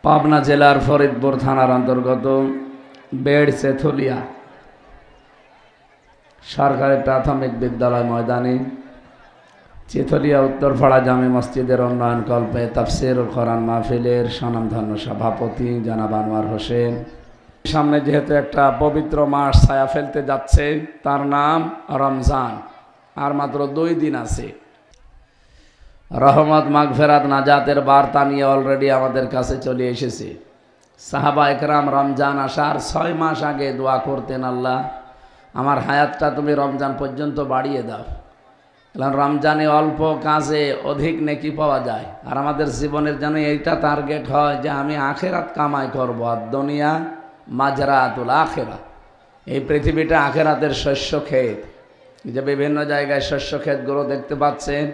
পাবনা জেলার ফরিদপুর থানার অন্তর্গত বেড় চেথুলিয়া সরকারি প্রাথমিক বিদ্যালয় ময়দানে চেথুলিয়া উত্তরপাড়া জামে মসজিদের উন্নয়ন কল্পে তাফসির ও কোরআন মাহফিলের স্বনামধন্য সভাপতি জনাব আনোয়ার হোসেন। সামনে যেহেতু একটা পবিত্র মাস ছায়া ফেলতে যাচ্ছে, তার নাম রমজান। আর মাত্র 2 দিন আছে। রহমত মাগফিরাত নাজাতের বার্তা নিয়ে অলরেডি আমাদের কাছে চলে এসেছে। সাহাবা একরাম রমজান আসার 6 মাস আগে দোয়া করতেন, আল্লাহ আমার হায়াতটা তুমি রমজান পর্যন্ত বাড়িয়ে দাও। কারণ রমজানে অল্প কাজে অধিক নেকি পাওয়া যায়। আর আমাদের জীবনের যেন এইটা টার্গেট হয় যে আমি আখেরাত কামাই করবো। আর দুনিয়া মাজরাতুল আখেরা, এই পৃথিবীটা আখেরাতের শস্য ক্ষেত। যে বিভিন্ন জায়গায় শস্য ক্ষেতগুলো দেখতে পাচ্ছেন,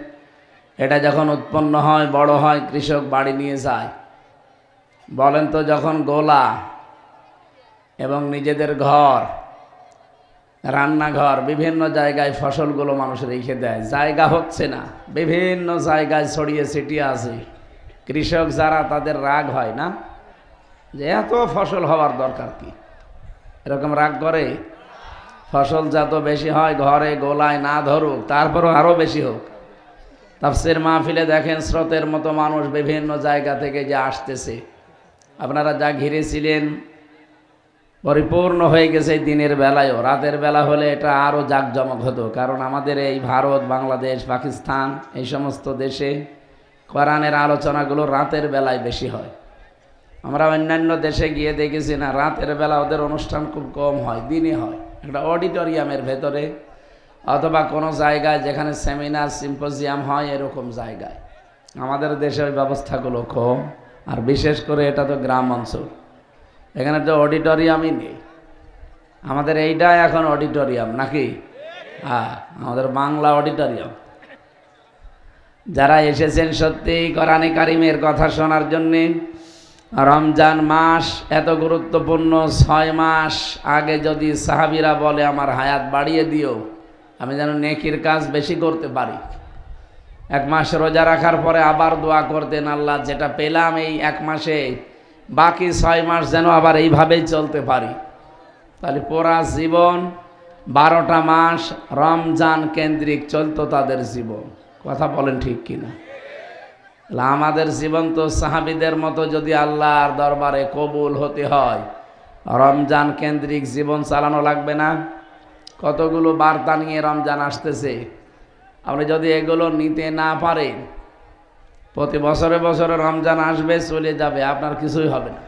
এটা যখন উৎপন্ন হয়, বড় হয়, কৃষক বাড়ি নিয়ে যায়। বলেন তো, যখন গোলা এবং নিজেদের ঘর, রান্নাঘর, বিভিন্ন জায়গায় ফসলগুলো মানুষ রেখে দেয়, জায়গা হচ্ছে না, বিভিন্ন জায়গায় ছড়িয়ে ছিটিয়ে আছে। কৃষক যারা, তাদের রাগ হয় না যে এত ফসল হওয়ার দরকার কি? এরকম রাগ করে? ফসল যত বেশি হয়, ঘরে গোলায় না ধরুক, তারপরও আরও বেশি হোক। তাফসির মাহফিলে দেখেন স্রোতের মতো মানুষ বিভিন্ন জায়গা থেকে যে আসতেছে। আপনারা যা ঘিরেছিলেন পরিপূর্ণ হয়ে গেছে দিনের বেলায়ও। রাতের বেলা হলে এটা আরও জাঁকজমক হতো। কারণ আমাদের এই ভারত, বাংলাদেশ, পাকিস্তান, এই সমস্ত দেশে কোরআনের আলোচনাগুলো রাতের বেলায় বেশি হয়। আমরা অন্যান্য দেশে গিয়ে দেখেছি না, রাতের বেলা ওদের অনুষ্ঠান খুব কম হয়, দিনে হয় একটা অডিটোরিয়ামের ভেতরে, অথবা কোনো জায়গায় যেখানে সেমিনার সিম্পোজিয়াম হয়, এরকম জায়গায়। আমাদের দেশে ওই ব্যবস্থাগুলো কম। আর বিশেষ করে এটা তো গ্রাম অঞ্চল, এখানে তো অডিটোরিয়ামই নেই। আমাদের এইটা এখন অডিটোরিয়াম নাকি? হ্যাঁ, আমাদের বাংলা অডিটোরিয়াম। যারা এসেছেন সত্যি কোরআনে কারিমের কথা শোনার জন্যে, রমজান মাস এত গুরুত্বপূর্ণ। 6 মাস আগে যদি সাহাবীরা বলে আমার হায়াত বাড়িয়ে দিও, আমি যেন নেকির কাজ বেশি করতে পারি। 1 মাস রোজা রাখার পরে আবার দোয়া করতেন, আল্লাহ যেটা পেলাম এই 1 মাসে, বাকি 6 মাস যেন আবার এইভাবেই চলতে পারি। তাহলে পুরা জীবন 12টা মাস রমজান কেন্দ্রিক চলতো তাদের জীবন। কথা বলেন ঠিক কিনা? আমাদের জীবন তো সাহাবীদের মতো যদি আল্লাহর দরবারে কবুল হতে হয়, রমজান কেন্দ্রিক জীবন চালানো লাগবে না? কতগুলো বার্তা নিয়ে রমজান আসতেছে। আপনি যদি এগুলো নিতে না পারেন, প্রতি বছরে বছরে রমজান আসবে, চলে যাবে, আপনার কিছুই হবে না।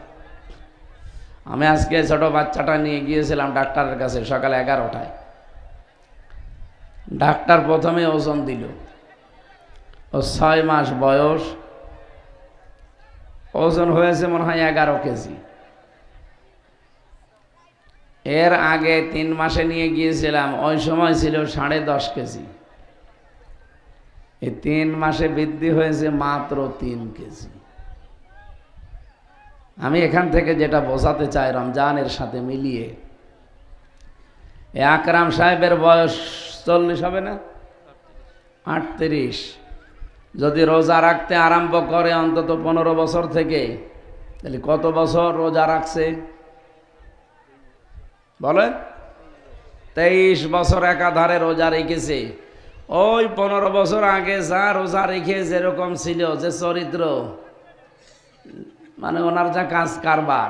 আমি আজকে ছোট বাচ্চাটা নিয়ে গিয়েছিলাম ডাক্তারের কাছে সকাল 11টায়। ডাক্তার প্রথমে ওজন দিল, ও 6 মাস বয়স, ওজন হয়েছে মনে হয় 11 কেজি। এর আগে 3 মাসে নিয়ে গিয়েছিলাম, ওই সময় ছিল 10.5 কেজি। এই 3 মাসে বৃদ্ধি হয়েছে মাত্র 3 কেজি। আমি এখান থেকে যেটা বোঝাতে চাই রমজানের সাথে মিলিয়ে, আকরাম সাহেবের বয়স 40 হবে না? 38। যদি রোজা রাখতে আরম্ভ করে অন্তত 15 বছর থেকে, তাহলে কত বছর রোজা রাখছে বলেন? 23 বছর একাধারে রোজা রেখেছে। ওই 15 বছর আগে যা রোজা রেখে যেরকম ছিল, যে চরিত্র, মানে ওনার যা কাজ কারবার,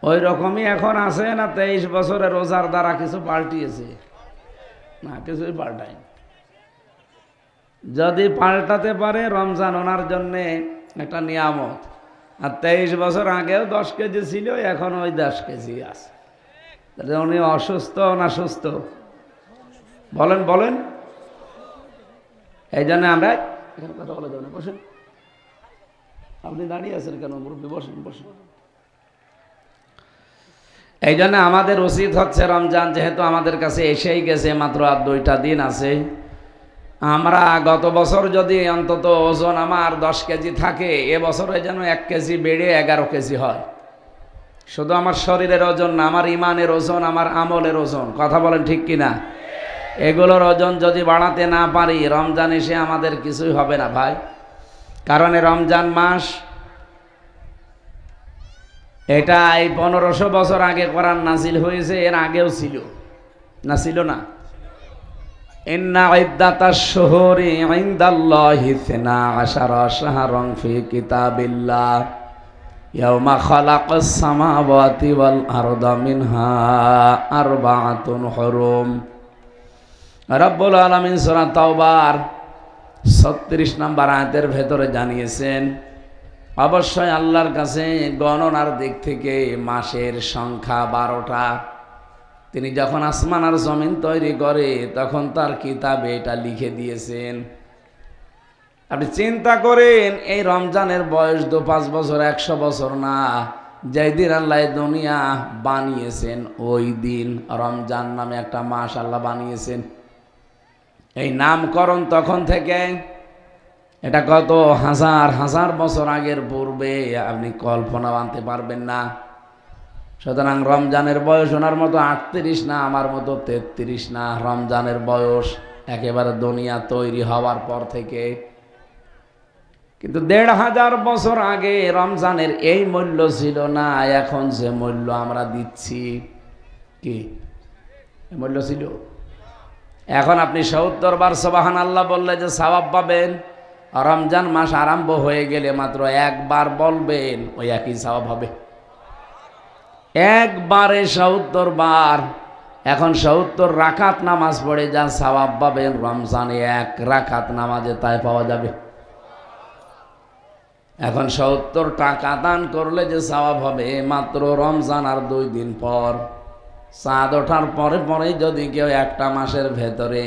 ওই রকমই এখন আছে না? 23 বছরে রোজার দ্বারা কিছু পাল্টিয়েছে না? কিছুই পাল্টায়। যদি পাল্টাতে পারে, রমজান ওনার জন্যে একটা নিয়ামত। আর 23 বছর আগেও 10 কেজি ছিল, এখন ওই 10 কেজি আছে। তাহলে উনি অসুস্থ না সুস্থ? বলেন বলেন। এই জন্য আমরা এখানে কথা বলা যাবে না, বসেন। আপনি দাঁড়িয়ে আছেন কেন? মুরব্বী বসেন বসেন। এই জন্য আমাদের উচিত হচ্ছে, রমজান যেহেতু আমাদের কাছে এসেই গেছে, মাত্র আর 2টা দিন আছে, আমরা গত বছর যদি অন্তত ওজন আমার 10 কেজি থাকে, এবছরে যেন 1 কেজি বেড়ে 11 কেজি হয়। শুধু আমার শরীরের ওজন না, আমার ইমানের ওজন, আমার আমলের ওজন। কথা বলেন ঠিক কিনা? এগুলোর ওজন যদি বাড়াতে না পারি, রমজান এসে আমাদের কিছুই হবে না ভাই। কারণ রমজান মাস এটা এই 1500 বছর আগে কোরআন নাজিল হয়েছে, এর আগেও ছিল না? ছিল না? ইন্না ইদ্দাতাশ শুহুরি ইনদাল্লাহি 12 শাহরান ফি কিতাবিল্লাহ ইয়াওমা খালাকাস সামাওয়াতি ওয়াল আরদা মিনহা আরবাআতুন হুরুম। রব্বুল আলামিন সূরা তাওবার 36 নম্বর আয়াতের ভেতরে জানিয়েছেন, অবশ্যই আল্লাহর কাছে গণনার দিক থেকে মাসের সংখ্যা 12টা। তিনি যখন আসমান আর জমিন তৈরি করে তখন তার কিতাবে এটা লিখে দিয়েছেন। আপনি চিন্তা করেন, এই রমজানের বয়স 5 বছর 100 বছর না, যেই দিন আল্লাহ দুনিয়া বানিয়েছেন ওই দিন রমজান নামে একটা মাস আল্লাহ বানিয়েছেন। এই নামকরণ তখন থেকে, এটা কত হাজার হাজার বছর আগের পূর্বে, আপনি কল্পনা আনতে পারবেন না। সুতরাং রমজানের বয়স ওনার মতো 38 না, আমার মতো 33 না, রমজানের বয়স একেবারে দুনিয়া তৈরি হওয়ার পর থেকে। কিন্তু 1500 বছর আগে রমজানের এই মূল্য ছিল না, এখন যে মূল্য আমরা দিচ্ছি, কি মূল্য ছিল? এখন আপনি 70 বার সুবহানাল্লাহ বললে যে সওয়াব পাবেন, রমজান মাস আরম্ভ হয়ে গেলে মাত্র একবার বলবেন, ওই একই সওয়াব হবে। একবারে 70 বার। এখন 70 রাকাত নামাজ পড়ে যা সওয়াব পাবেন, রমজানে 1 রাকাত নামাজে তাই পাওয়া যাবে। এখন 70 টাকা দান করলে যে সওয়াব হবে, মাত্র রমজান আর 2 দিন পর, চাঁদ ওঠার পরে পরে যদি কেউ একটা মাসের ভেতরে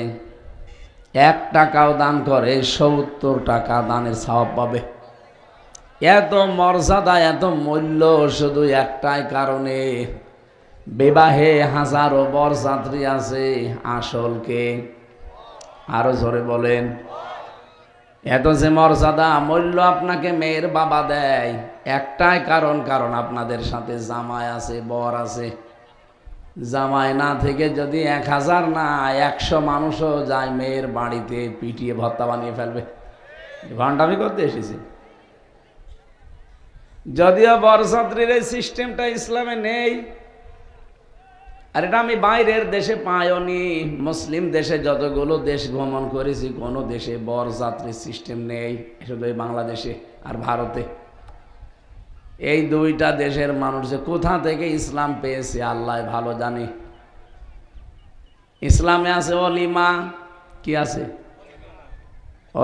1 টাকাও দান করে, 70 টাকা দানের সওয়াব পাবে। এত মর্যাদা, এত মূল্য শুধু একটাই কারণে, বিবাহে হাজারো বরযাত্রী আছে, আসলকে আরো জোরে বলেন। এত যে মর্যাদা মূল্য আপনাকে মেয়ের বাবা দেয়, একটাই কারণ, কারণ আপনাদের সাথে জামাই আছে, বর আছে। জামাই না থেকে যদি 1000 না 100 মানুষও যায় মেয়ের বাড়িতে, পিটিয়ে ভর্তা বানিয়ে ফেলবে। ভণ্ডামি করতে এসেছে। যদিও বরযাত্রীর এই সিস্টেমটা ইসলামে নেই, আর এটা আমি বাইরের দেশে পাইনি। মুসলিম দেশে যতগুলো দেশ ভ্রমণ করেছি, কোনো দেশে বরযাত্রীর সিস্টেম নেই, শুধু এই বাংলাদেশে আর ভারতে। এই 2টা দেশের মানুষ যে কোথা থেকে ইসলাম পেয়েছে আল্লাহ ভালো জানে। ইসলামে আছে অলিমা। কি আছে?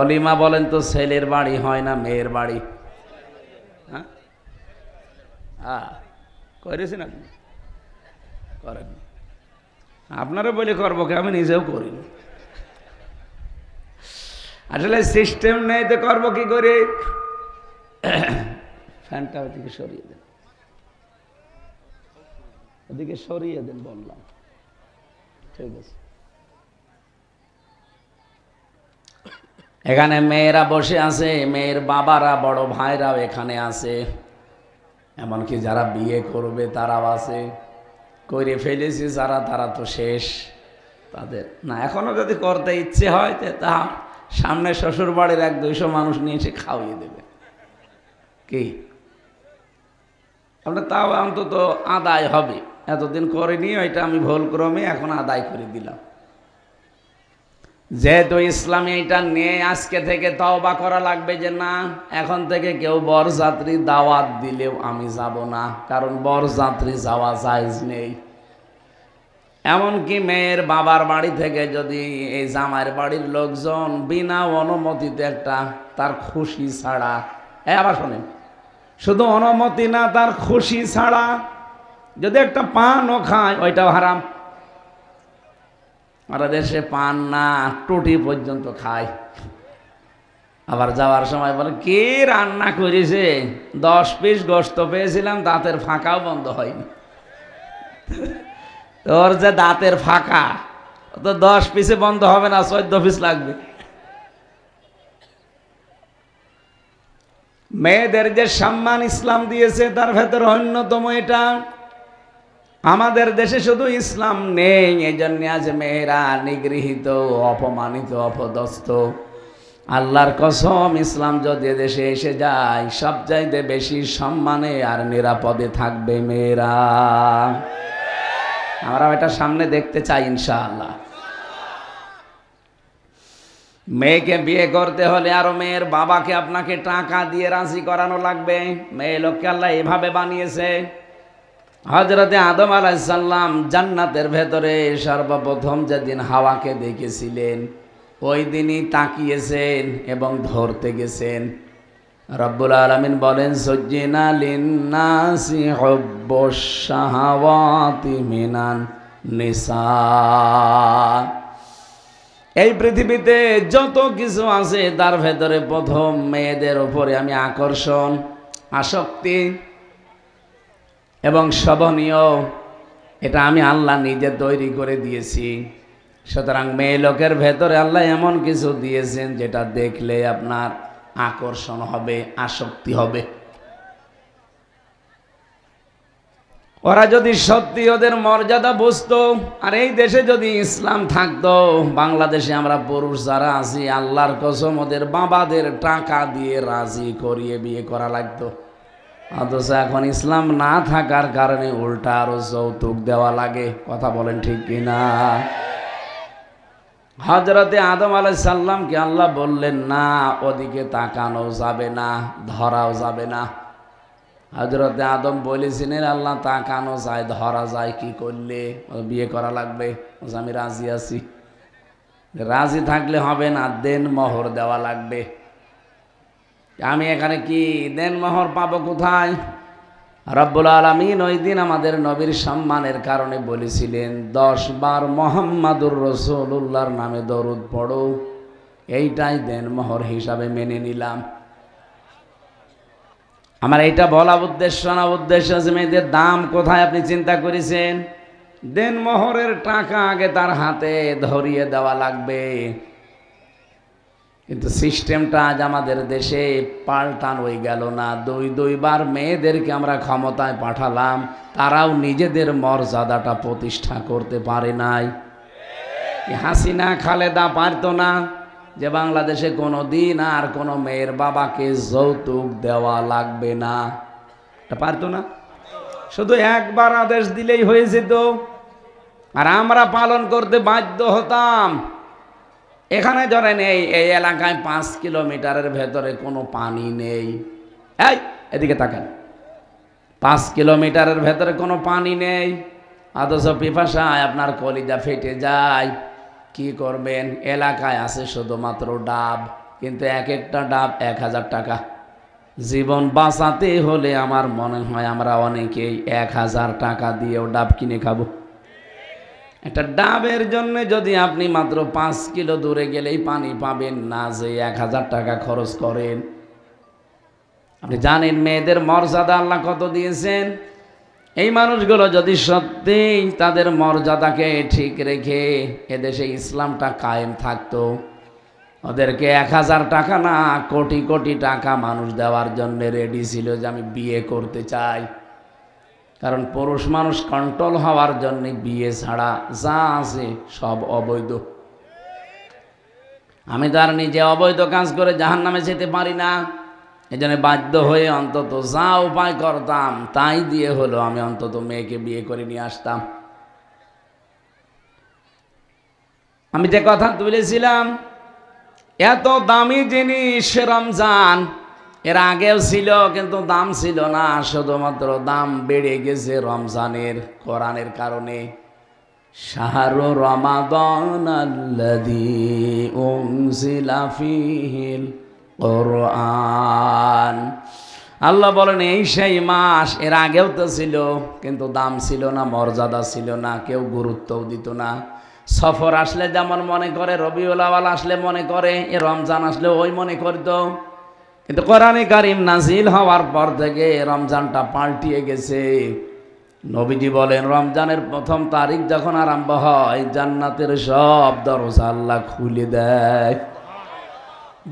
অলিমা বলেন তো, ছেলের বাড়ি হয় না মেয়ের বাড়ি? হ্যাঁ, করেছেন আপনি? করেন? আপনারা বলে করবো কি, আমি নিজেও করি। আসলে সিস্টেম নেই তো করবো কি করে? ফ্যানটা ওদিকে সরিয়ে দেন, ওদিকে সরিয়ে দেন বললাম। ঠিক আছে। এখানে মেয়েরা বসে আছে, মেয়ের বাবারা, বড় ভাইরাও এখানে আছে, এমনকি যারা বিয়ে করবে তারাও আছে। করে ফেলেছি যারা, তারা তো শেষ। তাদের না, এখনো যদি করতে ইচ্ছে হয় তা সামনে শ্বশুর বাড়ির 100-200 মানুষ নিয়ে এসে খাওয়িয়ে দেবে। কি আপনার তাও অন্তত আদায় হবে। এতদিন করিনি, ওইটা আমি ভুল ক্রমে এখন আদায় করে দিলাম। যেহেতু ইসলামে এটা নিয়ে আজকে থেকে তওবা করা লাগবে যে না, এখন থেকে কেউ বরযাত্রী দাওয়াত দিলেও আমি যাব না, কারণ বরযাত্রী যাওয়া জায়েজ নেই। এমনকি মেয়ের বাবার বাড়ি থেকে যদি এই জামাইয়ের বাড়ির লোকজন বিনা অনুমতিতে একটা, তার খুশি ছাড়া, আবার শোনেন, শুধু অনুমতি না, তার খুশি ছাড়া যদি একটা পানও খায়, ওইটাও হারাম। আমরা দেশে পান না, টুটি পর্যন্ত খায়। আবার যাওয়ার সময় বলে, কে রান্না করেছে? 10 পিস গোশত পেয়েছিলাম, দাঁতের ফাঁকাও বন্ধ হয়নি। তোর যে দাঁতের ফাঁকা, তো 10 পিসে বন্ধ হবে না, 14 পিস লাগবে। মেয়েদের যে সম্মান ইসলাম দিয়েছে তার ভেতর অন্যতম এটা। আমাদের দেশে শুধু ইসলাম নেই, এই জন্য আজ মেয়েরা নিগৃহীত, অপমানিত, অপদস্থ। আল্লাহর কসম, ইসলাম যদি দেশে এসে যায় সবচাইতে বেশি সম্মানে আর নিরাপদে থাকবে মেয়েরা। আমরা এটা সামনে দেখতে চাই ইনশাআল্লাহ। মেয়েকে বিয়ে করতে হলে আরো মেয়ের বাবাকে আপনাকে টাকা দিয়ে রাজি করানো লাগবে। মেয়ে লোককে আল্লাহ এভাবে বানিয়েছে। হযরতে আদম আলাইহিস সালাম জান্নাতের ভেতরে সর্বপ্রথম যেদিন হাওয়াকে দেখেছিলেন ওই দিনই তাকিয়েছেন এবং ধরতে গেছেন। রব্বুল আলামিন বলেন, সুজ্জিনা লিন্নাসি হুব্বুশ শাহাওয়াতি মিনান নিসা। এই পৃথিবীতে যত কিছু আছে তার ভেতরে প্রথম মেয়েদের উপরে আমি আকর্ষণ, আসক্তি এবং শোভনীয়, এটা আমি আল্লাহ নিজে তৈরি করে দিয়েছি। সুতরাং মেয়ে লোকের ভেতরে আল্লাহ এমন কিছু দিয়েছেন যেটা দেখলে আপনার আকর্ষণ হবে, আসক্তি হবে। ওরা যদি সত্যি ওদের মর্যাদা বুঝতো, আর এই দেশে যদি ইসলাম থাকতো, বাংলাদেশে আমরা পুরুষ যারা আছি আল্লাহর কসম ওদের বাবাদের টাকা দিয়ে রাজি করিয়ে বিয়ে করা লাগতো। অথচ এখন ইসলাম না থাকার কারণে উল্টা আরো যৌতুক দেওয়া লাগে। কথা বলেন ঠিক কিনা? হযরতে আদম আলাইহিস সালামকে আল্লাহ বললেন, না ওদিকে তাকানো যাবে না, ধরাও যাবে না। হযরতে আদম বলেছিলেন, আল্লাহ তাকানো যায়, ধরা যায় কি করলে? বিয়ে করা লাগবে। আমি রাজি আছি। রাজি থাকলে হবে না, দেন মোহর দেওয়া লাগবে। আমি এখানে কি দেন মোহর পাবো কোথায়? রব্বুল আলামিন ওই দিন আমাদের নবীর সম্মানের কারণে বলেছিলেন, 10 বার মুহাম্মাদুর রাসূলুল্লাহর নামে দরুদ পড়ো, এইটাই দেন মোহর হিসাবে মেনে নিলাম। আমার এইটা বলা উদ্দেশ্য না, উদ্দেশ্য আছে মেয়েদের দাম কোথায় আপনি চিন্তা করেছেন? দেন মোহরের টাকা আগে তার হাতে ধরিয়ে দেওয়া লাগবে। কিন্তু সিস্টেমটা আজ আমাদের দেশে পাল্টান হয়ে গেল না। দুইবার মেয়েদেরকে আমরা ক্ষমতায় পাঠালাম, তারাও নিজেদের মর্যাদাটা প্রতিষ্ঠা করতে পারে নাই। হাসিনা খালেদা পারতো না যে বাংলাদেশে কোনো দিন আর কোনো মেয়ের বাবাকে যৌতুক দেওয়া লাগবে না, এটা পারতো না। শুধু একবার আদেশ দিলেই হয়ে যেত, আর আমরা পালন করতে বাধ্য হতাম। এখানে ধরেন এই এলাকায় 5 কিলোমিটারের ভেতরে কোনো পানি নেই। এই এদিকে তাকান, 5 কিলোমিটারের ভেতরে কোনো পানি নেই, অথচ পিপাসায় আপনার কলিজা ফেটে যায়। কি করবেন? এলাকায় আছে শুধুমাত্র ডাব, কিন্তু এক একটা ডাব 1000 টাকা। জীবন বাঁচাতে হলে আমার মনে হয় আমরা অনেকেই 1000 টাকা দিয়েও ডাব কিনে খাবো। একটা ডাবের জন্য যদি আপনি মাত্র 5 কিলো দূরে গেলেই পানি পাবেন না, যে 1000 টাকা খরচ করেন। আপনি জানেন মেয়েদের মর্যাদা আল্লাহ কত দিয়েছেন? এই মানুষগুলো যদি সত্যিই তাদের মর্যাদাকে ঠিক রেখে এদেশে ইসলামটা কায়েম থাকতো, ওদেরকে 1000 টাকা না কোটি কোটি টাকা মানুষ দেওয়ার জন্য রেডি ছিল যে আমি বিয়ে করতে চাই। কারণ পুরুষ মানুষ কন্ট্রোল হওয়ার জন্য বিয়ে ছাড়া যা আছে সব অবৈধ। আমি তো আর নিজে অবৈধ কাজ করে জাহান্নামে যেতে পারি না, এই জন্য বাধ্য হয়ে অন্তত যা উপায় করতাম তাই দিয়ে হলো আমি অন্তত মেয়েকে বিয়ে করে নিয়ে আসতাম। আমি যে কথা তুলেছিলাম, এত দামি জিনিস রমজান এর আগেও ছিল, কিন্তু দাম ছিল না, শুধুমাত্র দাম বেড়ে গেছে রমজানের কোরআনের কারণে। শাহরু রমাদান আল্লাযী উনজিলা ফীহিল কোরআন। আল্লাহ বলেন এই সেই মাস, এর আগেও তো ছিল, কিন্তু দাম ছিল না, মর্যাদা ছিল না, কেউ গুরুত্বও দিত না। সফর আসলে যেমন মনে করে, রবিউল আউয়াল আসলে মনে করে, এ রমজান আসলে ওই মনে করতো। কিন্তু কোরআনে কারীম নাজিল হওয়ার পর থেকে রমজানটা পাল্টিয়ে গেছে। নবীজি বলেন রমজানের প্রথম তারিখ যখন আরম্ভ হয় জান্নাতের সব দরজা আল্লাহ খুলে দেয়,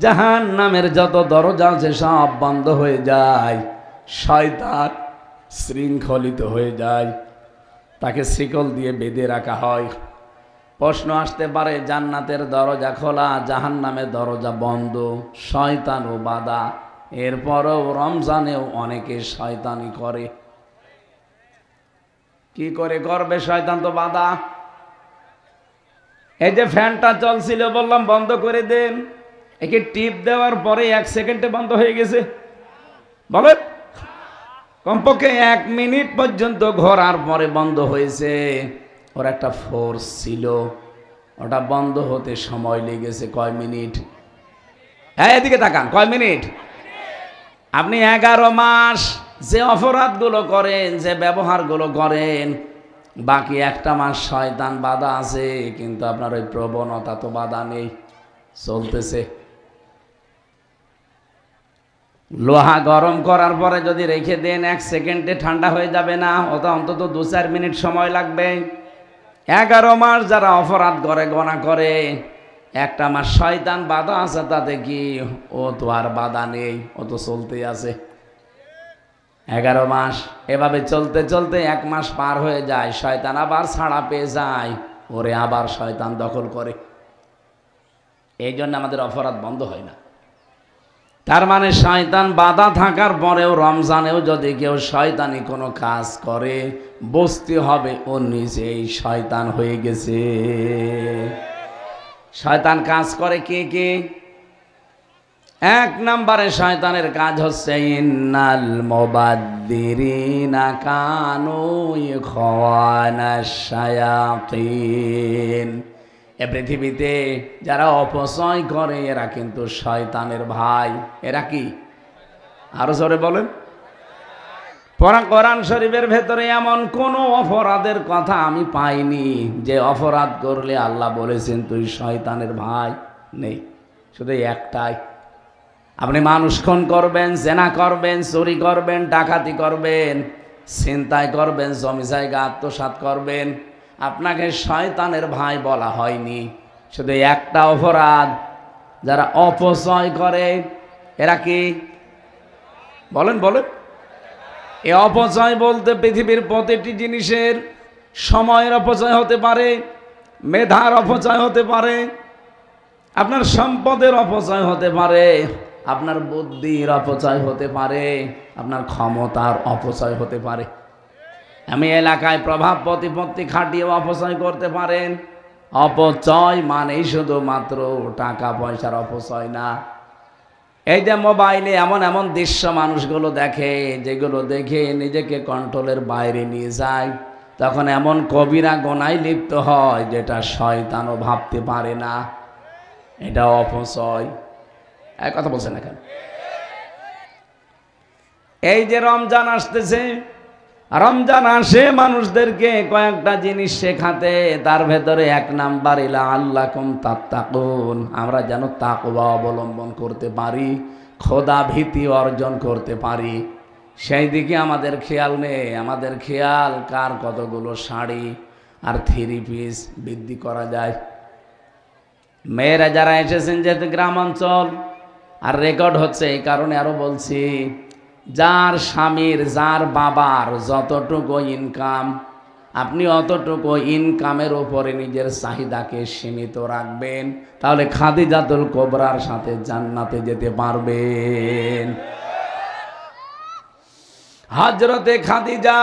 জাহান্নামের যত দরজা আছে সব বন্ধ হয়ে যায়, শয়তান শৃঙ্খলিত হয়ে যায়, তাকে শিকল দিয়ে বেঁধে রাখা হয়। প্রশ্ন আসতে পারে, জান্নাতের দরজা খোলা, জাহান্নামের দরজা বন্ধ, শয়তান ও বাধা, এরপরও রমজানেও অনেকে শয়তানি করে। কি করে করবে? শয়তান তো বাধা। এই যে ফ্যানটা চলছিল, বললাম বন্ধ করে দেন, একে টিপ দেওয়ার পরে 1 সেকেন্ডে বন্ধ হয়ে গেছে। বলেন, কমপক্ষে 1 মিনিট পর্যন্ত ঘোরার পরে বন্ধ হয়েছে। ওর একটা ফোর্স ছিল, ওটা বন্ধ হতে সময় লেগেছে কয় মিনিট? এদিকে তাকান, কয় মিনিট? আপনি 11 মাস যে অপরাধগুলো করেন, যে ব্যবহারগুলো করেন, বাকি 1টা মাস শয়তান বাধা আছে, কিন্তু আপনার ওই প্রবণতা তো বাধা নেই, চলতেছে। লোহা গরম করার পরে যদি রেখে দেন 1 সেকেন্ডে ঠান্ডা হয়ে যাবে না? ওটা অন্তত 2-4 মিনিট সময় লাগবে। 11 মাস যারা অপরাধ করে, গোনা করে, 1টা মাস শয়তান বাধা আছে, তাতে কি? ও তো আর বাধা নেই, ও তো চলতেই আছে। 11 মাস এভাবে চলতে চলতে 1 মাস পার হয়ে যায়, শয়তান আবার ছাড়া পেয়ে যায়, ওরে আবার শয়তান দখল করে। এই জন্য আমাদের অপরাধ বন্ধ হয় না। তার মানে শয়তান বাধা থাকার পরেও রমজানেও যদি কেউ শয়তানি কোনো কাজ করে, বুঝতে হবে ও নিজেই শয়তান হয়ে গেছে। শয়তান কাজ করে কে কে? 1 নম্বরে শয়তানের কাজ হচ্ছে ইন্নাল মুবাদ্দিরিনা কানু ইখওয়ানাশ শায়াতিন। এ পৃথিবীতে যারা অপচয় করে, এরা কিন্তু শয়তানের ভাই। এরা কি? আরো জোরে বলেন। কোরআন শরীফের ভেতরে এমন কোন অপরাধের কথা আমি পাইনি যে অপরাধ করলে আল্লাহ বলেছেন তুই শয়তানের ভাই, নেই। শুধু একটাই, আপনি মানুষ খুন করবেন, জেনা করবেন, চুরি করবেন, ডাকাতি করবেন, ছিনতাই করবেন, জমি জায়গা আত্মসাৎ করবেন, আপনাকে শয়তানের ভাই বলা হয়নি। শুধু একটা অপরাধ, যারা অপচয় করে, এরা কি? বলেন বলেন। এ অপচয় বলতে পৃথিবীর প্রতিটি জিনিসের সময়ের অপচয় হতে পারে, মেধার অপচয় হতে পারে, আপনার সম্পদের অপচয় হতে পারে, আপনার বুদ্ধির অপচয় হতে পারে, আপনার ক্ষমতার অপচয় হতে পারে। আমি এলাকায় প্রভাব প্রতিপত্তি খাটিয়ে অপচয় করতে পারেন। অপচয় মানেই শুধুমাত্র টাকা পয়সার অপচয় না। এই যে মোবাইলে এমন এমন দৃশ্য মানুষগুলো দেখে, যেগুলো দেখে নিজেকে কন্ট্রোলের বাইরে নিয়ে যায়, তখন এমন কবিরা গোনায় লিপ্ত হয় যেটা শয়তানও ভাবতে পারে না। এটা অপচয়। এক কথা বলছেন না কেন? এই যে রমজান আসতেছে, রমজান আসে মানুষদেরকে কয়েকটা জিনিস শেখাতে, তার ভেতরে 1 নাম্বার লাআল্লাকুম তাত্তাকুন, আমরা যেন তাকওয়া অবলম্বন করতে পারি, খোদা ভীতি অর্জন করতে পারি, সেই দিকে আমাদের খেয়াল নেই। আমাদের খেয়াল কার কতগুলো শাড়ি আর 3 পিস বৃদ্ধি করা যায়। মেয়েরা যারা এসেছেন, যেহেতু গ্রাম অঞ্চল আর রেকর্ড হচ্ছে, এই কারণে আরো বলছি, যার স্বামীর, যার বাবার যতটুকু ইনকাম, আপনি অতটুকু ইনকামের উপরে নিজের চাহিদাকে সীমিত রাখবেন, তাহলে খাদিজাতুল কুবরার সাথে জান্নাতে যেতে পারবেন। হযরতে খাদিজা,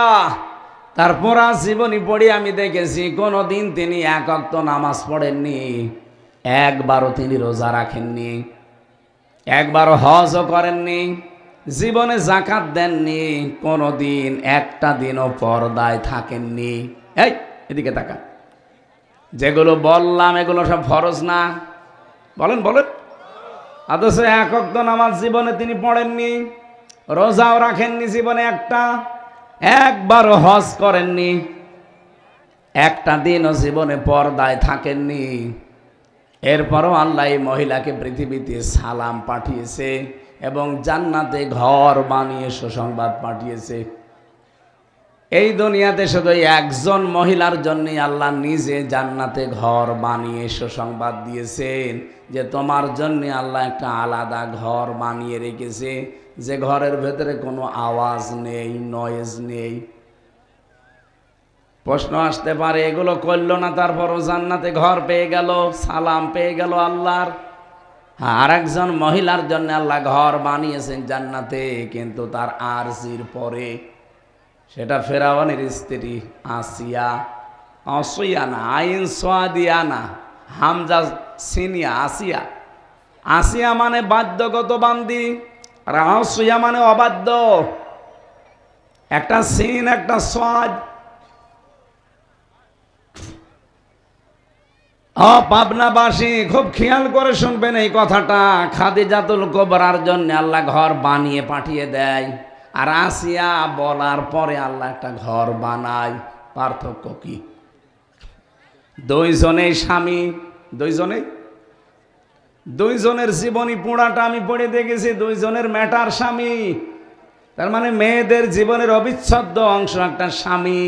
তার পুরা জীবনী পড়ে আমি দেখেছি কোনোদিন তিনি 1 ওয়াক্ত নামাজ পড়েননি, একবারও তিনি রোজা রাখেননি, একবারও হজও করেননি, জীবনে যাকাত দেননি, কোনোদিন একটা দিনও পর্দায় থাকেননি। এই এদিকে তাকা, যেগুলো বললাম এগুলো সব ফরজ না? বলেন বলেন। অথচ 1 ওয়াক্ত নামাজ জীবনে তিনি পড়েননি, রোজাও রাখেননি জীবনে একটা, একবারও হজ করেননি, একটা দিনও জীবনে পর্দায় থাকেননি। এরপরও আল্লাহ এই মহিলাকে পৃথিবীতে সালাম পাঠিয়েছে এবং জান্নাতে ঘর বানিয়ে সুসংবাদ পাঠিয়েছে। এই দুনিয়াতে শুধু একজন মহিলার জন্যই আল্লাহ নিজে জান্নাতে ঘর বানিয়ে সুসংবাদ দিয়েছেন যে তোমার জন্য আল্লাহ একটা আলাদা ঘর বানিয়ে রেখেছে, যে ঘরের ভেতরে কোনো আওয়াজ নেই, নয়েজ নেই। প্রশ্ন আসতে পারে, এগুলো করলো না তারপরও জান্নাতে ঘর পেয়ে গেল, সালাম পেয়ে গেল আল্লাহর। আর একজন মহিলার জন্য আল্লাহ ঘর বানিয়েছেন জান্নাতে, কিন্তু তার আরজির পরে। সেটা ফেরাউনের স্ত্রী আসিয়া। অসিয়ানা, আইন সোয়াদিয়ানা, হামজা সিনিয়া, আসিয়া। আসিয়া মানে বাধ্যগত বান্দি, আর আসিয়া মানে অবাধ্য। একটা সিন একটা সোয়াদ। পাবনাবাসী খুব খেয়াল করে শুনবেন এই কথাটা। খাদিজাতুল কুবরার জন্য আল্লাহ ঘর বানিয়ে পাঠিয়ে দেয়, আর আসিয়া বলার পরে আল্লাহ একটা ঘর বানায়। পার্থক্য কি? দুইজনেই স্বামী, দুইজনের জীবনী পুরাটা আমি পড়ে দেখেছি, দুইজনের ম্যাটার স্বামী। তার মানে মেয়েদের জীবনের অবিচ্ছেদ্য অংশ একটা স্বামী।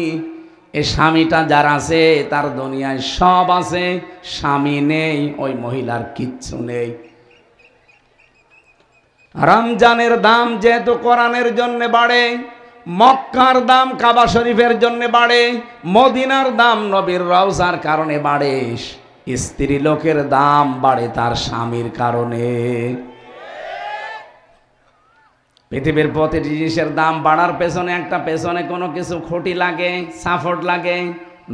এই স্বামীটা যার আছে তার দুনিয়ায় সব আছে, স্বামী নেই ওই মহিলার কিচ্ছু নেই। রমজানের দাম যেহেতু কোরআনের জন্য বাড়ে, মক্কার দাম কাবা শরীফের জন্য বাড়ে, মদিনার দাম নবীর রওজার কারণে বাড়ে, স্ত্রী লোকের দাম বাড়ে তার স্বামীর কারণে। পৃথিবীর প্রতিটি জিনিসের দাম বাড়ার পেছনে পেছনে কোনো কিছু খুঁটি লাগে, সাপোর্ট লাগে।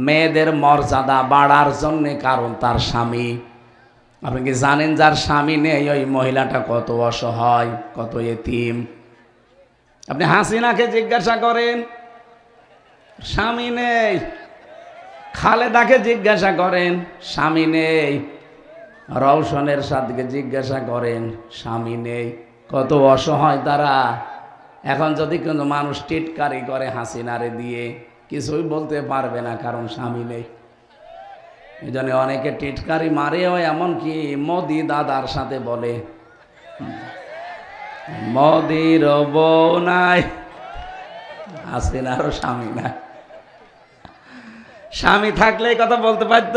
মেয়েদের মর্যাদা বাড়ার জন্যে কারণ তার স্বামী। আপনি কি জানেন যার স্বামী নেই ওই মহিলাটা কত অসহায়, কত এতিম? আপনি হাসিনাকে জিজ্ঞাসা করেন, স্বামী নেই। খালেদাকে জিজ্ঞাসা করেন, স্বামী নেই। রওশনের সাথে জিজ্ঞাসা করেন, স্বামী নেই। কত অসহায় তারা। এখন যদি কোনো মানুষ টিটকারি করে হাসিনারে দিয়ে, কিছুই বলতে পারবে না, কারণ স্বামী নেই। এই জন্য অনেকে টিটকারি মারেও, এমনকি মোদি দাদার সাথে বলে, মোদির বউ নাই, হাসিনারও স্বামী নাই। স্বামী থাকলে কথা বলতে পারত।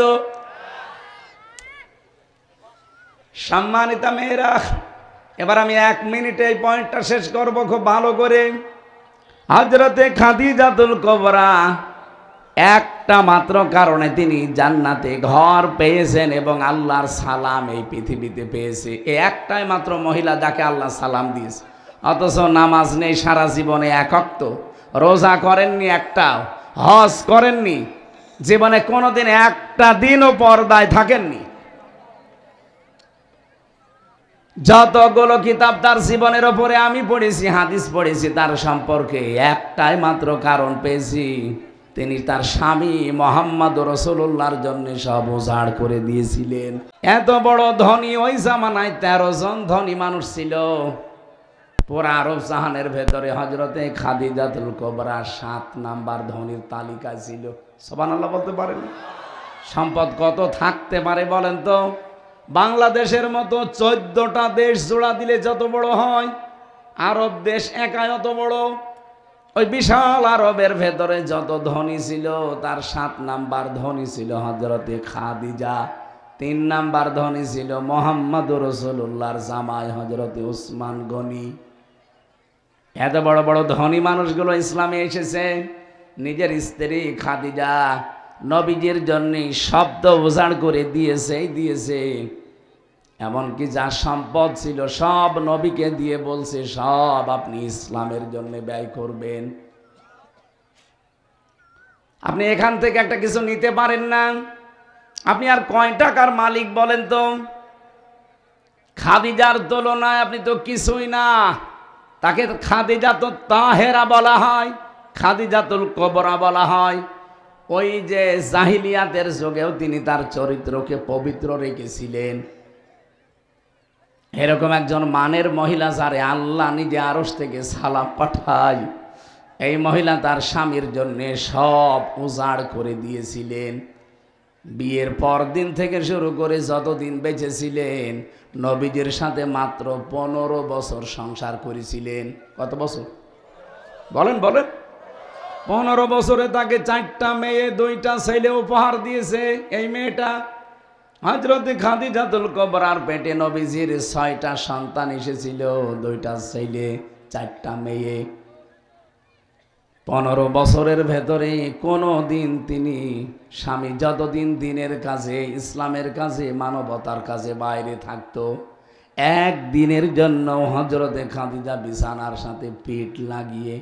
সম্মানিতা মেয়েরা, এবার আমি 1 মিনিটে এই পয়েন্টটা শেষ করব খুব ভালো করে। হযরতে খাদিজাতুল কুবরা একটা মাত্র কারণে তিনি জান্নাতে ঘর পেয়েছেন এবং আল্লাহর সালাম এই পৃথিবীতে পেয়েছে। এই একটাই মাত্র মহিলা যাকে আল্লাহ সালাম দিয়েছে। অথচ নামাজ নেই সারা জীবনে, 1 ওয়াক্ত রোজা করেননি, একটাও হজ করেননি, জীবনে কোনোদিন একটা দিনও পর্দায় থাকেননি। যতগুলো কিতাব তার জীবনের ওপরে আমি পড়েছি, হাদিস পড়েছি তার সম্পর্কে, একটাই মাত্র কারণ পেয়েছি, তিনি তার স্বামী মুহাম্মদ রাসূলুল্লাহর জন্য সব উজাড় করে দিয়েছিলেন। এত বড় ধনী, ওই জামানায় 13 জন ধনী মানুষ ছিল। পুরা আরব জাহানের ভেতরে হযরতে খাদিজাতুল কুবরা 7 নাম্বার ধনীর তালিকায় ছিল। সুবহানাল্লাহ বলতে পারেন? সম্পদ কত থাকতে পারে বলেন তো? বাংলাদেশের মতো 14টা দেশ জোড়া দিলে যত বড় হয়, আরব দেশ একাই অত বড়। ওই বিশাল আরবের ভেতরে যত ধনী ছিল, তার 7 নাম্বার ধনী ছিল হযরতে খাদিজা। 3 নাম্বার ধনী ছিল মুহাম্মদুর রাসূলুল্লাহর জামাই হযরতে উসমান গনি। এত বড় বড় ধনী মানুষগুলো ইসলামে এসেছে। নিজের স্ত্রী খাদিজা নবীজির জন্য শব্দ উজাড় করে দিয়েছে। এমনকি যা সম্পদ ছিল সব নবীকে দিয়ে বলছে, সব আপনি ইসলামের জন্য ব্যয় করবেন। আপনি এখান থেকে একটা কিছু নিতে পারেন না, আপনি আর কয় টাকার মালিক বলেন তো? খাদিজার তুলনায় আপনি তো কিছুই না। তাকে খাদিজাতুত তাহেরা বলা হয়, খাদিজাতুল কুবরা বলা হয়। ওই যে জাহিলিয়াতের যুগেও তিনি তার চরিত্রকে পবিত্র রেখেছিলেন। এরকম একজন মানের মহিলা যারে আল্লাহ নিজে আরশ থেকে সালাম পাঠায়, এই মহিলা তার স্বামীর জন্য সব উজাড় করে দিয়েছিলেন। বিয়ের পর দিন থেকে শুরু করে যতদিন বেঁচে ছিলেন, নবীজির সাথে মাত্র 15 বছর সংসার করেছিলেন। কত বছর বলেন? 15 বছরে তাকে 4টা মেয়ে 2টা ছেলে উপহার দিয়েছে। এই মেয়েটা হযরতে খাদিজাতুল কুবরার পেটে নবীজির 6টা সন্তান এসেছিল, 2টা ছেলে 4টা মেয়ে। 15 বছরের ভেতরে কোনো দিন তিনি স্বামী যতদিন দিনের কাজে, ইসলামের কাজে, মানবতার কাজে বাইরে থাকতো, একদিনের জন্য হযরতে খাদিজা বিছানার সাথে পিঠ লাগিয়ে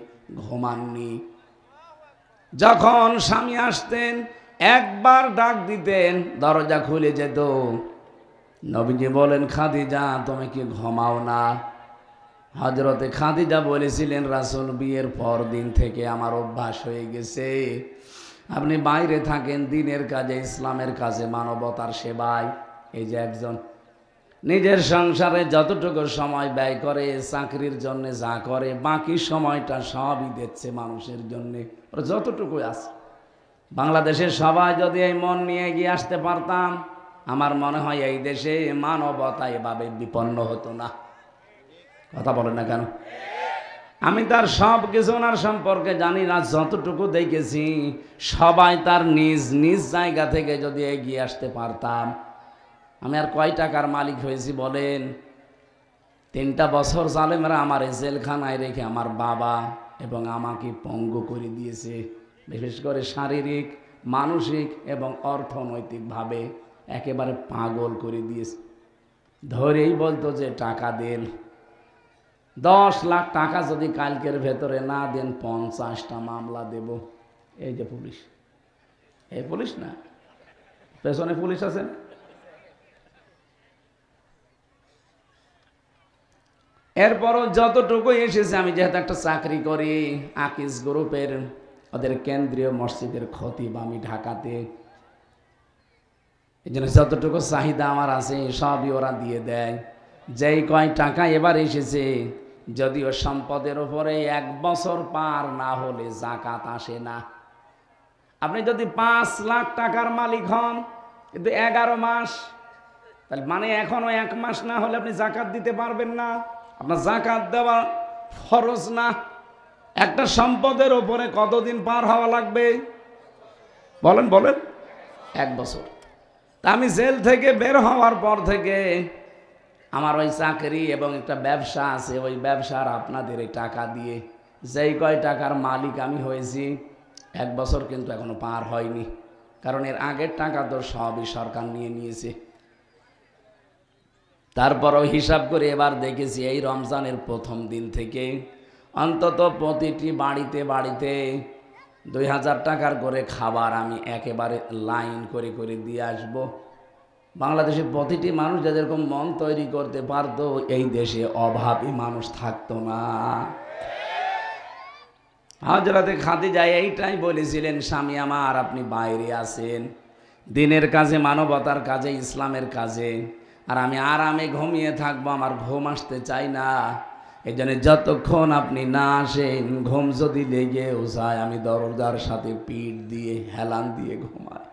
ঘুমাননি। যখন স্বামী আসতেন একবার ডাক দিতেন, দরজা খুলে যেত। নবীজি বলেন, খাদিজা তুমি কি ঘুমাও না? হযরতে খাদিজা বলেছিলেন, রাসূল বিয়ের পর দিন থেকে আমার অভ্যাস হয়ে গেছে, আপনি বাইরে থাকেন দিনের কাজে, ইসলামের কাজে, মানবতার সেবায়। এই যে একজন নিজের সংসারে যতটুকু সময় ব্যয় করে, চাকরির জন্য যা করে, বাকি সময়টা সবই দিচ্ছে মানুষের জন্য। ওর যতটুকু আছে, বাংলাদেশের সবাই যদি এই মন নিয়ে এগিয়ে আসতে পারতাম, আমার মনে হয় এই দেশে মানবতা এভাবে বিপন্ন হতো না। কথা বলেন না কেন? আমি তার সব কিছু ওনার সম্পর্কে জানি না, যতটুকু দেখেছি সবাই তার নিজ নিজ জায়গা থেকে যদি এগিয়ে আসতে পারতাম। আমি আর কয় টাকার মালিক হয়েছি বলেন? 3টা বছর জালেমরা আমার জেলখানায় রেখে আমার বাবা এবং আমাকে পঙ্গু করে দিয়েছে, বিশেষ করে শারীরিক, মানসিক এবং অর্থনৈতিকভাবে একেবারে পাগল করে দিয়েছে। ধরেই বলতো যে টাকা দেন, 10 লাখ টাকা যদি কালকের ভেতরে না দেন 50টা মামলা দেব। এই যে পুলিশ, এই পুলিশ না, পেছনে পুলিশ আছেন। এরপরও যতটুকু এসেছে, আমি যেহেতু একটা চাকরি করি আকিস গ্রুপের, ওদের কেন্দ্রীয় মসজিদের খতিব আমি ঢাকাতে, এই জন্য যতটুকু চাহিদা আমার আছে সবই ওরা দিয়ে দেয়। যেই কয় টাকা এবার এসেছে, যদিও সম্পদের উপরে 1 বছর পার না হলে জাকাত আসে না। আপনি যদি 5 লাখ টাকার মালিক হন কিন্তু 11 মাস, তাহলে মানে এখনো 1 মাস না হলে আপনি জাকাত দিতে পারবেন না। আপনার জাকাত দেওয়া ফরজ না। একটা সম্পদের ওপরে কতদিন পার হওয়া লাগবে বলেন বলেন? 1 বছর। তা আমি জেল থেকে বের হওয়ার পর থেকে আমার ওই চাকরি এবং একটা ব্যবসা আছে, ওই ব্যবসার আপনাদের এই টাকা দিয়ে যেই কয় টাকার মালিক আমি হয়েছি, 1 বছর কিন্তু এখনো পার হয়নি, কারণ এর আগের টাকা তো সবই সরকার নিয়ে নিয়েছে। তারপরও হিসাব করে এবার দেখেছি এই রমজানের প্রথম দিন থেকে অন্তত প্রতিটি বাড়িতে বাড়িতে 2000 টাকার করে খাবার আমি একেবারে লাইন করে করে দিয়ে আসব। বাংলাদেশে প্রতিটি মানুষ যেরকম মন তৈরি করতে পারতো, এই দেশে অভাবী মানুষ থাকতো না। হযরতে খাদিজা এইটাই বলেছিলেন, স্বামী আমার আপনি বাইরে আছেন দিনের কাজে, মানবতার কাজে, ইসলামের কাজে, আর আমি আরামে ঘুমিয়ে থাকবো, আমার ঘুম আসতে চাই না। এই জন্য যতক্ষণ আপনি না আসেন, ঘুম যদি লেগেও যায় আমি দরজার সাথে পিঠ দিয়ে হেলান দিয়ে ঘুমাই।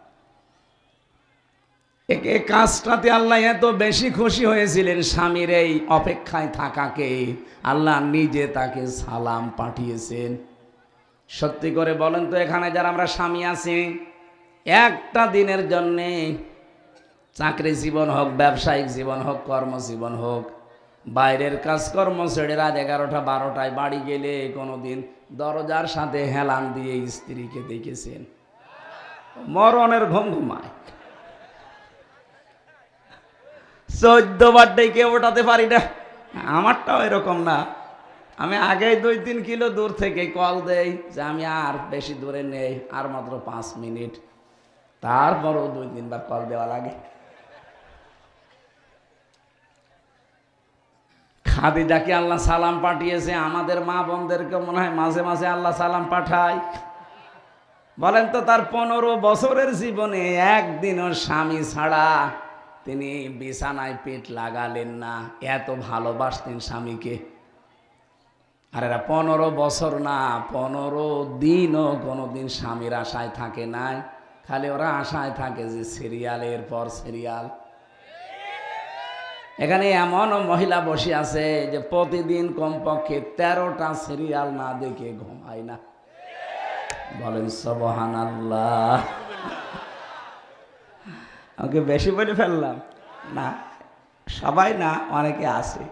এই কাজটাতে আল্লাহ এত বেশি খুশি হয়েছিলেন, স্বামীর এই অপেক্ষায় থাকাকে আল্লাহ নিজে তাকে সালাম পাঠিয়েছেন। সত্যি করে বলেন তো, এখানে যারা আমরা স্বামী আছি, একটা দিনের জন্যে চাকরি জীবন হোক, ব্যবসায়িক জীবন হোক, কর্মজীবন হোক, বাইরের কাজকর্ম ছেড়ে রাত 11টা 12টায় বাড়ি গেলে কোনোদিন দরজার সাথে হেলান দিয়ে স্ত্রীকে দেখেছেন? মরণের ঘুম ঘুমায়। 14 বার ডেকে ওঠাতে পারি না। আমারটাও এরকম না, আমি আগেই 2-3 কিলো দূর থেকে কল দেই যে আমি আর বেশি দূরে নেই, আর মাত্র 5 মিনিট। তারপরও 2-3 বার কল দেওয়া লাগে। খাদিজাকে আল্লাহ সালাম পাঠিয়েছে, আমাদের মা বোনদেরকে মনে হয় মাঝে মাঝে আল্লাহ সালাম পাঠায়। বলেন তো, তার 15 বছরের জীবনে একদিনও স্বামী ছাড়া তিনি বিছানায় পেট লাগালেন না। এত ভালোবাসতেন স্বামীকে। আর এরা 15 বছর না, 15 দিনও কোনোদিন স্বামীর আশায় থাকে নাই, খালি ওরা আশায় থাকে যে সিরিয়ালের পর সিরিয়াল। এখানে এমন মহিলা বসে আছে যে প্রতিদিন কমপক্ষে 13টা সিরিয়াল না দেখে ঘুমায় না। বলেন সুবহানাল্লাহ। আমাকে বেশি বলে ফেললাম না? সবাই না, অনেকে আছে।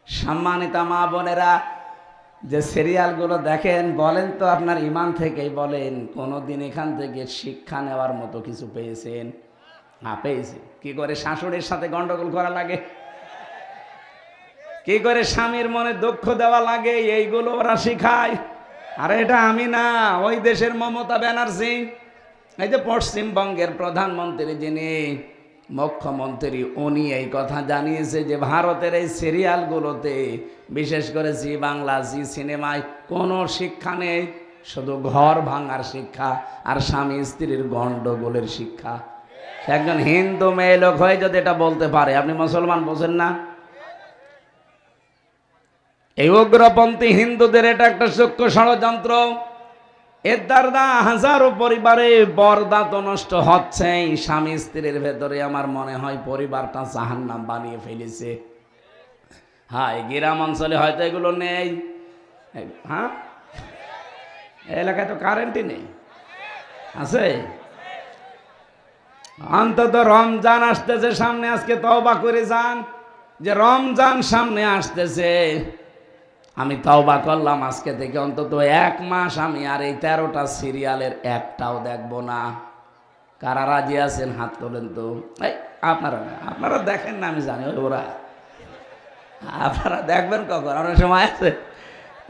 সম্মানিতা মা বোনেরা, যে সিরিয়ালগুলো দেখেন, বলেন তো আপনার ইমান থেকেই বলেন, কোনোদিন এখান থেকে শিক্ষা নেওয়ার মতো কিছু পেয়েছেন? হ্যাঁ, পেয়েছি। কি করে শাশুড়ির সাথে গন্ডগোল করা লাগে, কি করে স্বামীর মনে দুঃখ দেওয়া লাগে, এইগুলো ওরা শিখায়। আর এটা আমি না, ওই দেশের মমতা ব্যানার্জি, এই যে পশ্চিমবঙ্গের প্রধানমন্ত্রী যিনি মুখ্যমন্ত্রী, উনি এই কথা জানিয়েছে যে ভারতের এই সিরিয়ালগুলোতে, বিশেষ করে জি বাংলা, জি সিনেমায় কোনো শিক্ষা নেই, শুধু ঘর ভাঙার শিক্ষা আর স্বামী স্ত্রীর গন্ডগোলের শিক্ষা। একজন হিন্দু মেয়ে লোক হয়ে যদি এটা বলতে পারে, আপনি মুসলমান বোঝেন না? এই উগ্রপন্থী হিন্দুদের এটা একটা সূক্ষ্ম ষড়যন্ত্র। এর দ্বারা হাজারো পরিবারে পর্দা তো নষ্ট হচ্ছে, স্বামী স্ত্রীর ভেতরে আমার মনে হয় পরিবারটা জাহান্নাম বানিয়ে ফেলেছে। হ্যাঁ, গ্রাম অঞ্চলে হয়তো এগুলো নেই। হ্যাঁ, এলাকায় তো কারেন্টই নেই, আছে। অন্তত রমজান আসতেছে সামনে, আজকে তওবা করে যান যে রমজান সামনে আসতেছে। আমি তওবা করলাম আজকে থেকে অন্তত 1 মাস আমি আর এই 13টা সিরিয়ালের একটাও দেখব না। কারা রাজি আছেন হাত তোলেন তো। এই আপনারা না, আপনারা দেখেন না, আমি জানি ওরা। আপনারা দেখবেন কখন? অনেক সময় আছে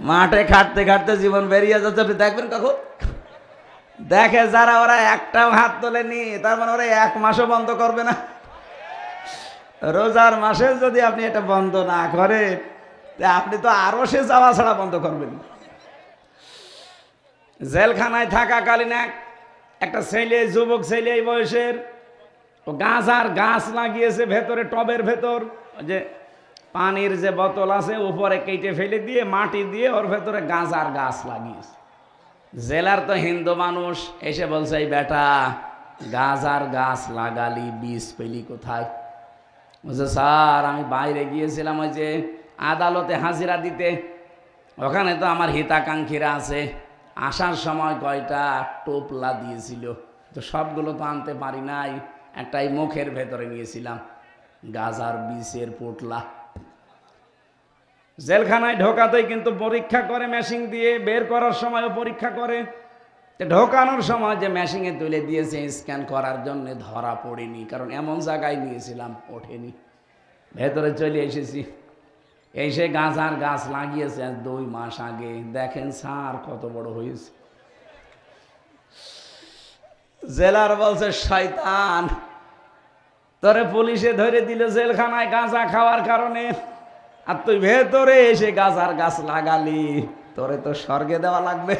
মাঠে খাটতে খাটতে জীবন বেরিয়ে যাচ্ছে, আপনি দেখবেন কখন? দেখে যারা, ওরা একটাও হাত তোলেনি, তার মানে ওরা 1 মাসও বন্ধ করবে না। রোজার মাসে যদি আপনি এটা বন্ধ না করেন, আপনি তো আরো সে যাওয়া ছাড়া বন্ধ করবেন। জেলখানায় থাকাকালীন একটা ছেলে, যুবক ছেলে এই বয়সের, ও গাঁজার গাছ লাগিয়েছে ভেতরে, টবের ভেতর। যে পানির যে বোতল আছে উপরে কেটে ফেলে দিয়ে মাটি দিয়ে ওর ভেতরে গাঁজার গাছ লাগিয়েছে। জেলার তো হিন্দু মানুষ এসে বলছে, এই বেটা গাঁজার গাছ লাগালি, বীজ পেলি কোথায়? বলছে, স্যার আমি বাইরে গিয়েছিলাম ওই যে আদালতে হাজিরা দিতে, ওখানে তো আমার হিতাকাঙ্ক্ষীরা আছে, আসার সময় কয়টা টোপলা দিয়েছিল, তো সবগুলো তো আনতে পারি নাই, একটাই মুখের ভেতরে নিয়েছিলাম, গাজার বীজের পোটলা। জেলখানায় ঢোকাতেই কিন্তু পরীক্ষা করে মেশিন দিয়ে, বের করার সময়ও পরীক্ষা করে। ঢোকানোর সময় যে মেশিনে তুলে দিয়েছে স্ক্যান করার জন্য, ধরা পড়েনি, কারণ এমন জায়গায় নিয়েছিলাম ওঠেনি। ভেতরে চলে এসেছি, এসে গাঁজার গাছ লাগিয়েছে 2 মাস আগে। দেখেন স্যার কত বড় হয়েছে। জেলার বলছে, শয়তান তোরে পুলিশে ধরে দিল জেলখানায় গাঁজা খাওয়ার কারণে, আর তুই ভেতরে এসে গাঁজার গাছ লাগালি, তোরে তো স্বর্গে দেওয়া লাগবে।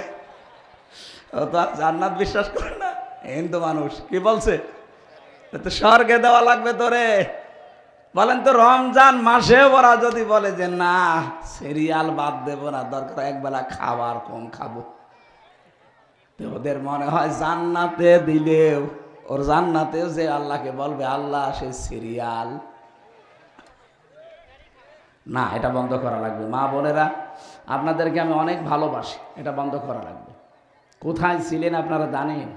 ও তো আর জান্নাত বিশ্বাস করে না, হিন্দু মানুষ। কি বলছে? তো স্বর্গে দেওয়া লাগবে তোরে। বলেন তো, রমজান মাসে ওরা যদি বলে যে না সিরিয়াল বাদ দেব না, দরকার একবেলা খাবার কম খাবো, তো ওদের মনে হয় জান্নাতে দিলেও, ওর জান্নাতেও যে আল্লাহকে বলবে, আল্লাহ সে সিরিয়াল না। এটা বন্ধ করা লাগবে। মা বোনেরা, আপনাদেরকে আমি অনেক ভালোবাসি, এটা বন্ধ করা লাগবে। কোথায় ছিলেন আপনারা জানেন?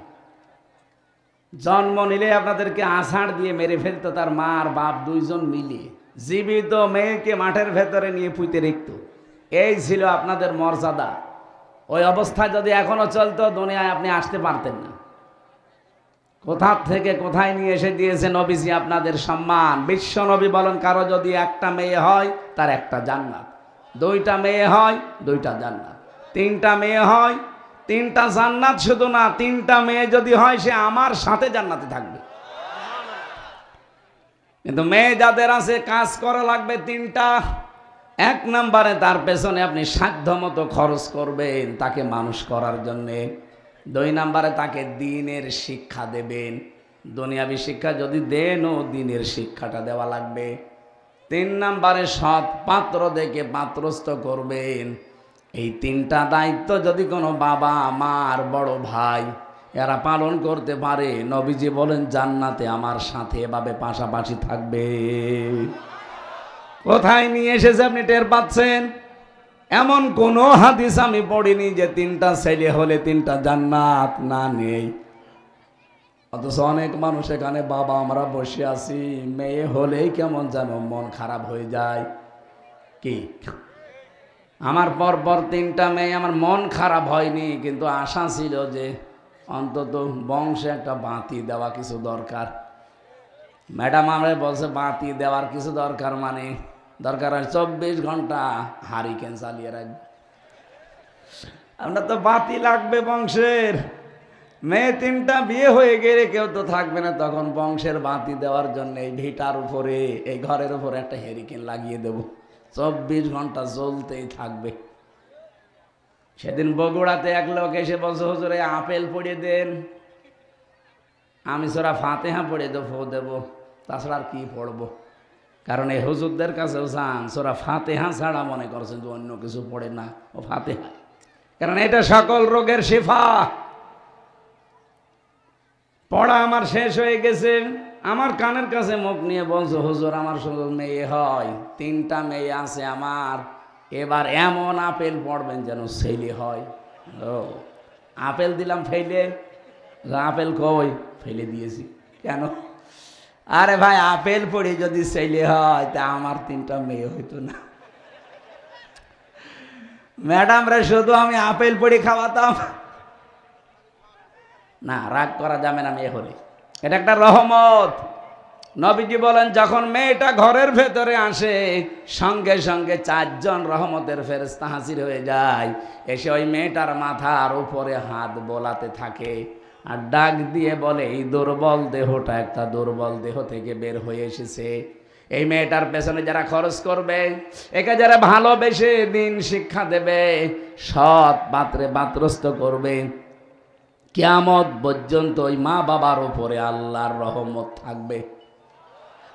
জন্ম নিলে আপনাদেরকে আষাঢ় দিয়ে মেরে ফেলতো তার মা আর বাপ দুইজন মিলে, জীবিত মেয়েকে মাঠের ভেতরে নিয়ে পুঁতে রেখত। এই ছিল আপনাদের মর্যাদা। ওই অবস্থায় যদি এখনো চলতো, দুনিয়ায় আপনি আসতে পারতেন না। কোথা থেকে কোথায় নিয়ে এসে দিয়েছে নবীজি আপনাদের সম্মান। বিশ্ব নবী বলেন, কারো যদি একটা মেয়ে হয় তার একটা জান্নাত, 2টা মেয়ে হয় 2টা জান্নাত, 3টা মেয়ে হয় 3টা জান্নাত। শুধু না, 3টা মেয়ে যদি হয় সে আমার সাথে জান্নাতে থাকবে। কিন্তু মেয়ে যাদের আছে, কাজ করা লাগবে 3টা। 1 নম্বরে তার পেছনে আপনি সাধ্য মতো খরচ করবেন তাকে মানুষ করার জন্যে। 2 নম্বরে তাকে দ্বীনের শিক্ষা দেবেন। দুনিয়াবি শিক্ষা যদি দেন, ও দ্বীনের শিক্ষাটা দেওয়া লাগবে। 3 নম্বরে সৎ পাত্র দেখে পাত্রস্থ করবেন। এই 3টা দায়িত্ব যদি কোনো বাবা, মা আর বড় ভাই এরা পালন করতে পারে, নবীজি বলেন জান্নাতে আমার সাথে এভাবে পাশাপাশি থাকবে। কোথায় নিয়ে এসেছে আপনি টের পাচ্ছেন? এমন কোন হাদিস আমি পড়িনি যে 3টা ছেলে হলে 3টা জান্নাত না, নেই। অথচ অনেক মানুষ এখানে, বাবা আমরা বসে আছি, মেয়ে হলেই কেমন যেন মন খারাপ হয়ে যায়। কি আমার পরপর 3টা মেয়ে, আমার মন খারাপ হয়নি, কিন্তু আশা ছিল যে অন্তত বংশে একটা বাতি দেওয়া কিছু দরকার। ম্যাডাম আমরা বলছে বাতি দেওয়ার কিছু দরকার, মানে দরকার হয় 24 ঘন্টা হারিকেন চালিয়ে রাখবে। আমরা তো বাতি লাগবে বংশের। মেয়ে 3টা বিয়ে হয়ে গেলে কেউ তো থাকবে না, তখন বংশের বাতি দেওয়ার জন্য এই ভিটার উপরে, এই ঘরের উপরে একটা হেরিকেন লাগিয়ে দেব, 24 ঘন্টা জ্বলতেই থাকবে। সেদিন বগুড়াতে এক লোক এসে বলছে, হুজুর এই আপেল পড়িয়ে দেন। আমি সূরা ফাতিহা পড়ে দেবো, তাছাড়া আর কি পড়বো? কারণ এই হুজুরদের কাছেও যান, সূরা ফাতিহা ছাড়া মনে করছেন যে অন্য কিছু পড়ে না, ও ফাতিহা, কারণ এটা সকল রোগের শিফা। পড়া আমার শেষ হয়ে গেছে, আমার কানের কাছে মুখ নিয়ে বলছো, হুজুর আমার শুধু মেয়ে হয়, 3টা মেয়ে আছে আমার, এবার এমন আপেল পড়বেন যেন ছেলে হয়। ও আপেল দিলাম ফেলে, আপেল কই? ফেলে দিয়েছি। কেন? আরে ভাই আপেল পড়ি যদি ছেলে হয় তা আমার 3টা মেয়ে হইতো না। ম্যাডামরা শুধু আমি আপেল পড়ি খাওয়াতাম না, রাগ করা যাবে না মেয়ে হলে, এটা একটা রহমত। নবীজি বলেন যখন মেয়েটা ঘরের ভেতরে আসে, সঙ্গে সঙ্গে 4 জন রহমতের ফেরেশতা হাজির হয়ে যায়, এসে ওই মেয়েটার মাথার উপরে হাত বোলাতে থাকে আর ডাক দিয়ে বলে, এই দুর্বল দেহটা একটা দুর্বল দেহ থেকে বের হয়ে এসেছে। এই মেয়েটার পেছনে যারা খরচ করবে, একে যারা ভালোবেসে দিন শিক্ষা দেবে, সৎ পাত্রে পাত্রস্থ করবে, কিয়ামত পর্যন্ত ওই মা বাবার উপরে আল্লাহর রহমত থাকবে।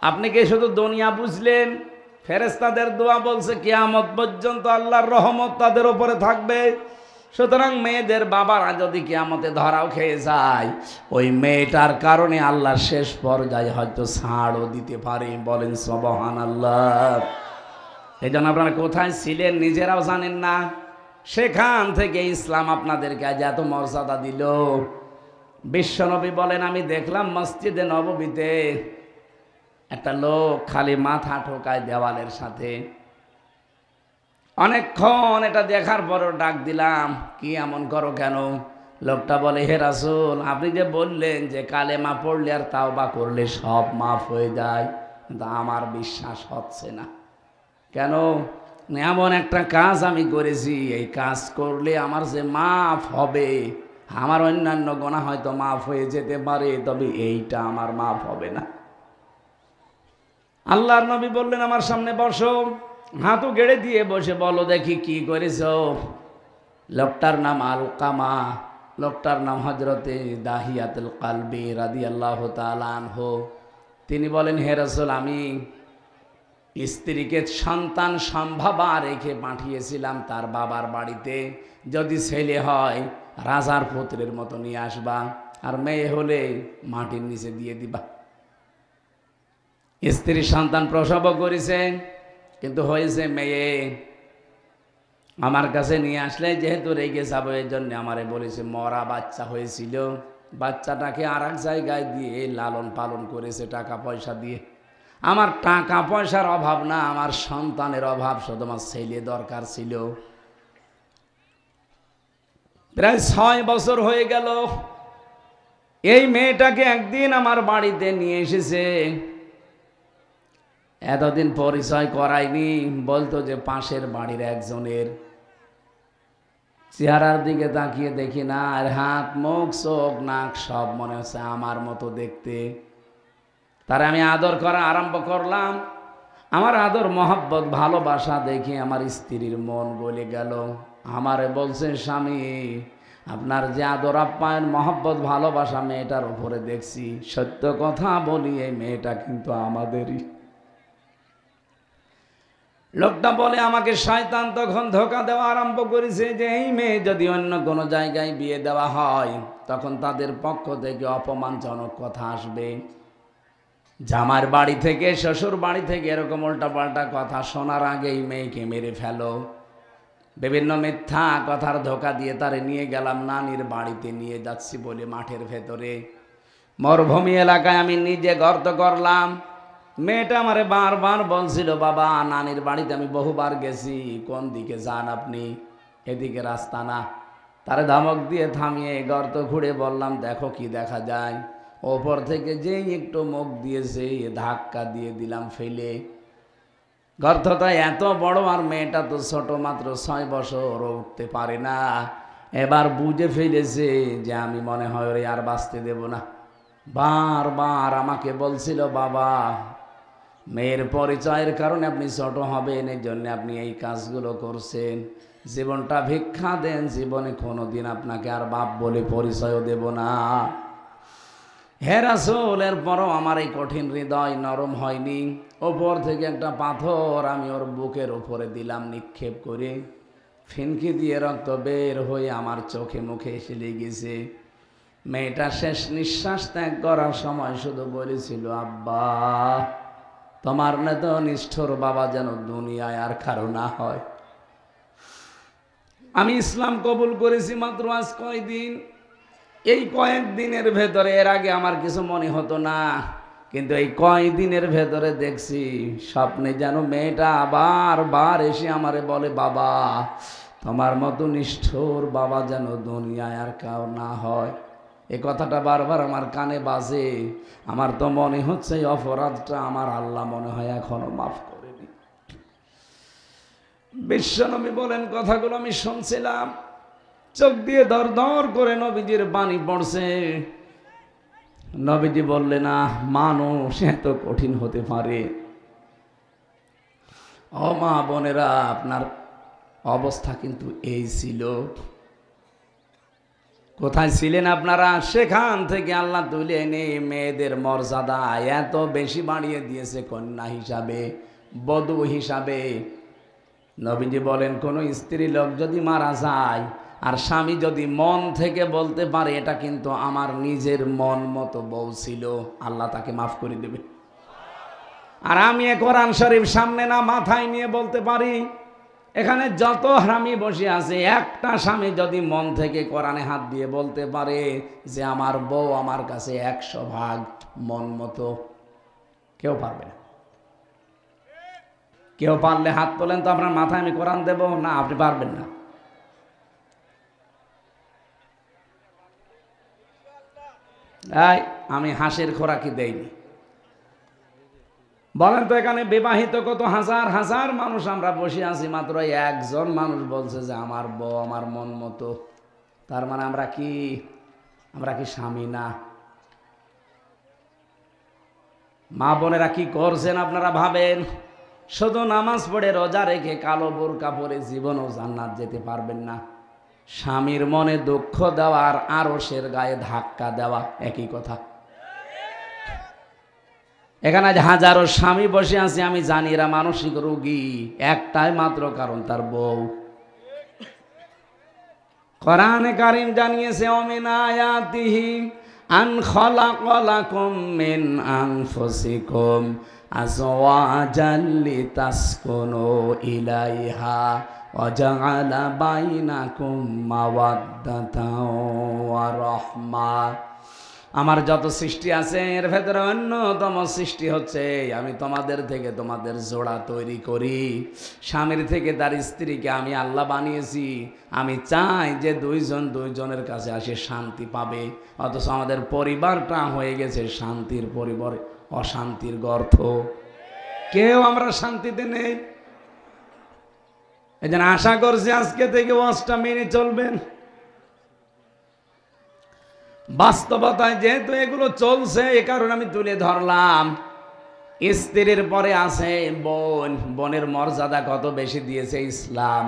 আপনি কি শুধু দুনিয়া বুঝলেন? ফেরেশতাদের দোয়া বলছে কিয়ামত পর্যন্ত আল্লাহর রহমত তাদের উপরে থাকবে। সুতরাং মেয়েদের বাবারা যদি কিয়ামতে ধরাও খেয়ে যায়, ওই মেয়েটার কারণে আল্লাহর শেষ পর্যায়ে হয়তো ছাড়ও দিতে পারে। বলেন সুবহানাল্লাহ। এই জন্য আপনারা কোথায় ছিলেন নিজেরাও জানেন না, সেখান থেকে ইসলাম আপনাদেরকে আজ এত মর্যাদা দিল। বিশ্বনবী বলেন, আমি দেখলাম মসজিদে নববীতে একটা লোক খালি মাথা ঠোকায় দেওয়ালের সাথে। অনেকক্ষণ এটা দেখার পরও ডাক দিলাম, কি এমন করো কেন? লোকটা বলে, হে রাসূল, আপনি যে বললেন যে কালেমা পড়লে আর তাওবা করলে সব মাফ হয়ে যায়, কিন্তু আমার বিশ্বাস হচ্ছে না। কেন? এমন একটা কাজ আমি করেছি, এই কাজ করলে আমার যে মাফ হবে, আমার অন্যান্য গুনাহ হয়তো মাফ হয়ে যেতে পারে, তবে এইটা আমার মাফ হবে না। আল্লাহর নবী বললেন, আমার সামনে বসো, হাঁটু গেড়ে দিয়ে বসে বলো দেখি কি করেছ। লোকটার নাম আলকামা, লোকটার নাম হযরতে দাহিয়াতুল কালবি রাদিয়াল্লাহু তাআলা আনহু। তিনি বলেন, হে রাসূল, আমি স্ত্রীকে সন্তান সম্ভাবা রেখে পাঠিয়েছিলাম তার বাবার বাড়িতে, যদি ছেলে হয় রাজার পুত্রের মতো নিয়ে আসবা, আর মেয়ে হলে মাটির নিচে দিয়ে দিবা। স্ত্রী সন্তান প্রসব করেছে, কিন্তু হয়েছে মেয়ে। আমার কাছে নিয়ে আসলে যেহেতু রেগে যাবো, এই জন্য আমারে বলেছে মরা বাচ্চা হয়েছিল, বাচ্চাটাকে আর এক জায়গায় দিয়ে লালন পালন করেছে টাকা পয়সা দিয়ে। আমার টাকা পয়সার অভাব না, আমার সন্তানের অভাব, শুধু আমার ছেলে দরকার ছিল। প্রায় 6 বছর হয়ে গেল, এই মেয়েটাকে একদিন আমার বাড়িতে নিয়ে এসেছে। এতদিন পরিচয় করায়নি, বলতো যে পাশের বাড়ির একজনের। চেহারার দিকে তাকিয়ে দেখি না, আর হাত মুখ চোখ নাক সব মনে হচ্ছে আমার মতো দেখতে। তারা আমি আদর করা আরম্ভ করলাম। আমার আদর মহব্বত ভালোবাসা দেখে আমার স্ত্রীর মন গলে গেল। আমারে বলছে, স্বামী আপনার যে আদর আপ্যায়ন মহব্বত ভালোবাসা মেয়েটার উপরে দেখছি, সত্য কথা বলি এই মেয়েটা কিন্তু আমাদেরই। লোকটা বলে, আমাকে শয়তান তখন ধোঁকা দেওয়া আরম্ভ করেছে যে এই মেয়ে যদি অন্য কোনো জায়গায় বিয়ে দেওয়া হয়, তখন তাদের পক্ষ থেকে অপমানজনক কথা আসবে। জামার বাড়ি থেকে শ্বশুর বাড়ি থেকে এরকম উল্টাপাল্টা কথা শোনার আগেই মেয়েকে মেরে ফেলো। বিভিন্ন মিথ্যা কথার ধোঁকা দিয়ে তারে নিয়ে গেলাম নানির বাড়িতে, নিয়ে যাচ্ছি বলে মাঠের ভেতরে মরুভূমি এলাকায় আমি নিজে গর্ত করলাম, মেয়েটা আমারে বারবার বলছিল, বাবা নানির বাড়িতে আমি বহুবার গেছি, কোন দিকে যান আপনি? এদিকে রাস্তা না। তারে ধমক দিয়ে থামিয়ে গর্ত ঘুরে বললাম, দেখো কি দেখা যায়। ওপর থেকে যেই একটু মুখ দিয়েছে, ধাক্কা দিয়ে দিলাম ফেলে। গর্তটা এত বড়, আর মেয়েটা তো ছোট, মাত্র 6 বছর, উঠতে পারে না। এবার বুঝে ফেলেছে যে আমি মনে হয় ওরে আর বাঁচতে দেব না। বারবার আমাকে বলছিল, বাবা মেয়ের পরিচয়ের কারণে আপনি ছোট হবেন, এই জন্য আপনি এই কাজগুলো করছেন। জীবনটা ভিক্ষা দেন, জীবনে কোনোদিন আপনাকে আর বাপ বলে পরিচয়ও দেব না। হে রাসূল, এরপরও আমার এই কঠিন হৃদয় নরম হয়নি। ওপর থেকে একটা পাথর আমি ওর বুকের উপরে দিলাম নিক্ষেপ করে, ফিনকি দিয়ে রক্ত বের হয়ে আমার চোখে মুখে এসে লেগেছে। মেয়েটা শেষ নিঃশ্বাস ত্যাগ করার সময় শুধু বলেছিল, আব্বা তোমার মতো নিষ্ঠুর বাবা যেন দুনিয়ায় আর কারো না হয়। আমি ইসলাম কবুল করেছি মাত্র আজ কয়দিন। এই কয়েকদিনের ভেতরে, এর আগে আমার কিছু মনে হতো না, কিন্তু এই কয়েকদিনের ভেতরে দেখছি স্বপ্নে যেন মেয়েটা বারবার এসে আমারে বলে, বাবা তোমার মতো নিষ্ঠুর বাবা যেন দুনিয়ায় আর কাউ না হয়। এ কথাটা বারবার আমার কানে বাজে। আমার তো মনে হচ্ছে এই অপরাধটা আমার আল্লাহ মনে হয় এখনো মাফ করেনি। বিশ্বনবী বলেন, কথাগুলো আমি শুনছিলাম, চোখ দিয়ে দর দর করে নবীজির বাণী পড়ছে। নবীজি বললেন, না মানুষ এত কঠিন হতে পারে? ও মা বোনেরা, আপনার অবস্থা কিন্তু এই ছিল। কোথায় ছিলেন আপনারা? সেখান থেকে আল্লাহ তুলে এনে মেয়েদের মর্যাদা এত বেশি বাড়িয়ে দিয়েছে, কন্যা হিসাবে, বধূ হিসাবে। নবীজি বলেন, কোনো স্ত্রী লোক যদি মারা যায় আর স্বামী যদি মন থেকে বলতে পারে এটা কিন্তু আমার নিজের মন মতো বউ ছিল, আল্লাহ তাকে মাফ করে দেবে। আর আমি কোরআন শরীফ সামনে না মাথায় নিয়ে বলতে পারি, এখানে যত হারামি বসে আছে, একটা স্বামী যদি মন থেকে কোরআনে হাত দিয়ে বলতে পারে যে আমার বউ আমার কাছে 100 ভাগ মন মতো, কেউ পারবে না। কেউ পারলে হাত তোলেন তো, আপনার মাথায় আমি কোরআন দেব না? আপনি পারবেন না। আমি হাঁসের খোরাকি দেইনি। বলেন তো, এখানে বিবাহিত কত হাজার হাজার মানুষ আমরা বসে আছি, মাত্র একজন মানুষ বলছে যে আমার বউ আমার মন মতো। তার মানে আমরা কি স্বামী না? মা বোনেরা কি করছেন আপনারা ভাবেন? শুধু নামাজ পড়ে রোজা রেখে কালো বোরকা পরে জীবনও জান্নাত যেতে পারবেন না। স্বামীর মনে দুঃখ দেওয়া আর আরশের গায়ে ধাক্কা দেওয়া একই কথা। এখানে আজ হাজারো স্বামী বসে আছে, আমি জানি এরা মানসিক রোগী, একটাই মাত্র কারণ তার বউ। কোরআনে কারীম জানিয়েছে, অমিন আয়াতিহি আন খালাকা লাকুম মিন আনফুসিকুম আজওয়াজান লিতাসকুনু ইলাইহা ওয়া জাআলা বাইনাকুম মাওয়াদ্দাতান ওয়া রাহমা। আমার যত সৃষ্টি আছে এর ভেতরে অন্যতম সৃষ্টি হচ্ছে আমি তোমাদের থেকে তোমাদের জোড়া তৈরি করি। স্বামীর থেকে তার স্ত্রীকে আমি আল্লাহ বানিয়েছি। আমি চাই যে দুইজনের কাছে আসে শান্তি পাবে, অথচ আমাদের পরিবারটা হয়ে গেছে শান্তির পরিবারে অশান্তির গর্ত। কেউ আমরা শান্তিতে নেই। এই জন্য আশা করছি আজকে থেকে ওয়াজটা মেনে চলবেন। বাস্তবতায় যেহেতু এগুলো চলছে, এ কারণে আমি তুলে ধরলাম। স্ত্রীর পরে আছে বোন। বোনের মর্যাদা কত বেশি দিয়েছে ইসলাম।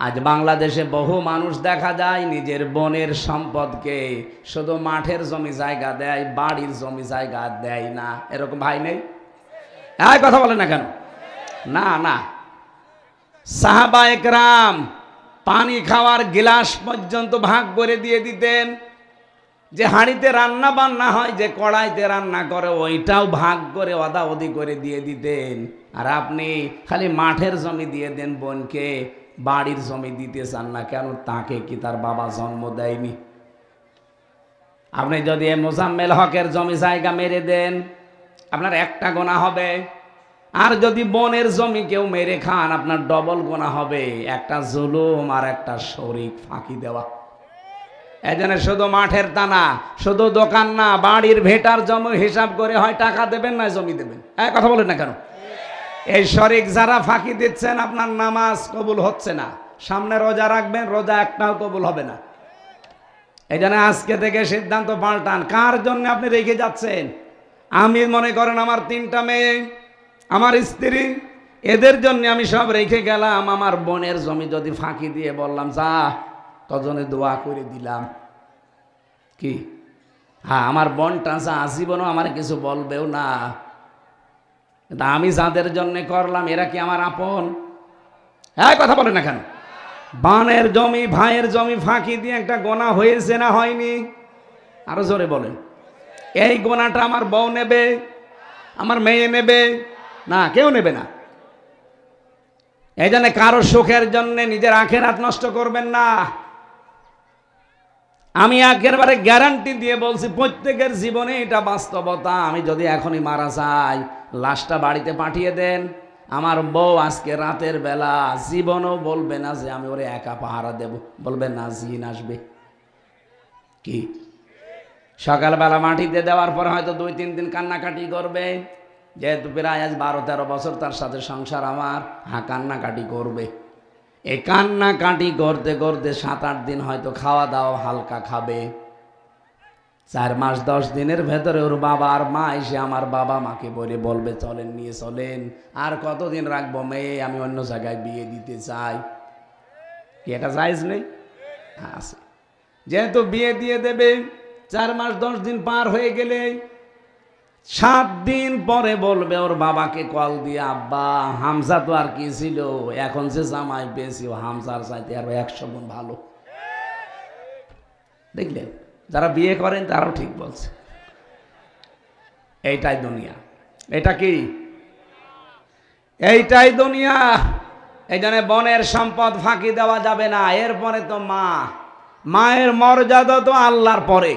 আজ বাংলাদেশে বহু মানুষ দেখা যায় নিজের বোনের সম্পদকে শুধু মাঠের জমি জায়গা দেয়, বাড়ির জমি জায়গা দেয় না। এরকম ভাই নেই? এই কথা বলে না কেন? না না, সাহাবা একরাম পানি খাওয়ার গিলাস পর্যন্ত ভাগ করে দিয়ে দিতেন। যে হাঁড়িতে রান্না বান্না হয়, যে কড়াইতে রান্না করে, ওইটাও ভাগ করে অদা অদি করে দিয়ে দিতেন। আর আপনি খালি মাঠের জমি দিয়ে দেন বোনকে, বাড়ির জমি দিতে চান না কেন? তাকে কি তার বাবা জন্ম দেয়নি? আপনি যদি মোজাম্মেল হকের জমি জায়গা মেরে দেন, আপনার একটা গোনা হবে। আর যদি বনের জমি কেউ মেরে খান আপনার ডবল গোনা হবে, একটা জুলুম আর একটা শরিক ফাঁকি দেওয়া। এজন্য শুধু মাঠের টানা, শুধু দোকান না, বাড়ির ভেটার জমি হিসাব করে হয় টাকা দেবেন না জমি দেবেন। কথা বলেন না কেন? এই শরিক যারা ফাঁকি দিচ্ছেন আপনার নামাজ কবুল হচ্ছে না, সামনে রোজা রাখবেন, রোজা একটাও কবুল হবে না। এই জন্য আজকে থেকে সিদ্ধান্ত পাল্টান। কার জন্য আপনি রেখে যাচ্ছেন? আমি মনে করেন আমার 3টা মেয়ে, আমার স্ত্রী, এদের জন্য আমি সব রেখে গেলাম। আমার বোনের জমি যদি ফাঁকি দিয়ে বললাম যা, তজনে দোয়া করে দিলাম কি? হ্যাঁ, আমার বোনটা যা জীবনও আমার কিছু বলবেও না। আমি যাদের জন্য করলাম এরা কি আমার আপন? হ্যাঁ, কথা বলে না কেন? বানের জমি, ভাইয়ের জমি ফাঁকি দিয়ে একটা গোনা হয়েছে না হয়নি? আরো জোরে বলেন। এই গোনাটা আমার বউ নেবে, আমার মেয়ে নেবে না, কেউ নেবে না। এই জন্য কারো সুখের জন্য নিজের আখেরাত নষ্ট করবেন না। আমি একেবারে গ্যারান্টি দিয়ে বলছি, প্রত্যেকের জীবনে এটা বাস্তবতা। আমি যদি এখনই মারা যাই, লাশটা বাড়িতে পাঠিয়ে দেন, আমার বউ আজকে রাতের বেলা জীবনও বলবে না যে আমি ওরে একা পাহারা দেব, বলবে না জিন আসবে। কি সকালবেলা মাটিতে দেওয়ার পর হয়তো 2-3 দিন কান্নাকাটি করবে, যেহেতু প্রায় আজ 12-13 বছর তার সাথে সংসার আমার। হ্যাঁ, কান্নাকাটি করবে। এই কান্নাকাটি করতে করতে 7-8 দিন হয়তো খাওয়া দাওয়া হালকা খাবে। 4 মাস 10 দিনের ভেতরে ওর বাবা আর মা এসে আমার বাবা মাকে বলবে চলেন, নিয়ে চলেন, আর কতদিন রাখবো মেয়ে, আমি অন্য জায়গায় বিয়ে দিতে চাই। কি এটা জায়েজ নেই? আছে। যেহেতু বিয়ে দিয়ে দেবে, 4 মাস 10 দিন পার হয়ে গেলে 7 দিন পরে বলবে ওর বাবাকে কল দিয়ে, আব্বা হামজা তো আর কি ছিল, এখন যে জামাই পেয়েছি ও হামজার চাইতে আরো 100 গুণ ভালো। দেখলেন, যারা বিয়ে করেন তারাও ঠিক বলছে। এইটাই দুনিয়া। এটা কি? এইটাই দুনিয়া। এই জন্য বনের সম্পদ ফাঁকি দেওয়া যাবে না। এরপরে তো মা, মায়ের মর্যাদা তো আল্লাহর পরে।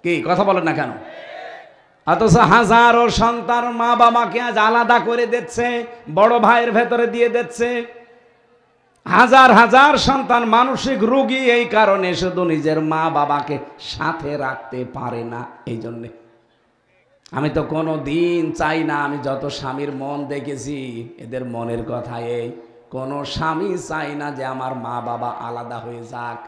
কি কথা বলেন না কেন? অথচ হাজারো সন্তান মা বাবাকে আজ আলাদা করে দিচ্ছে, বড় ভাইয়ের ভেতরে দিয়ে দিচ্ছে। হাজার হাজার সন্তান মানসিক রোগী এই কারণে, শুধু নিজের মা বাবাকে সাথে রাখতে পারে না। এই জন্যে আমি তো কোনো দিন চাই না, আমি যত স্বামীর মন দেখেছি এদের মনের কথা এই, কোনো স্বামী চাই না যে আমার মা বাবা আলাদা হয়ে যাক।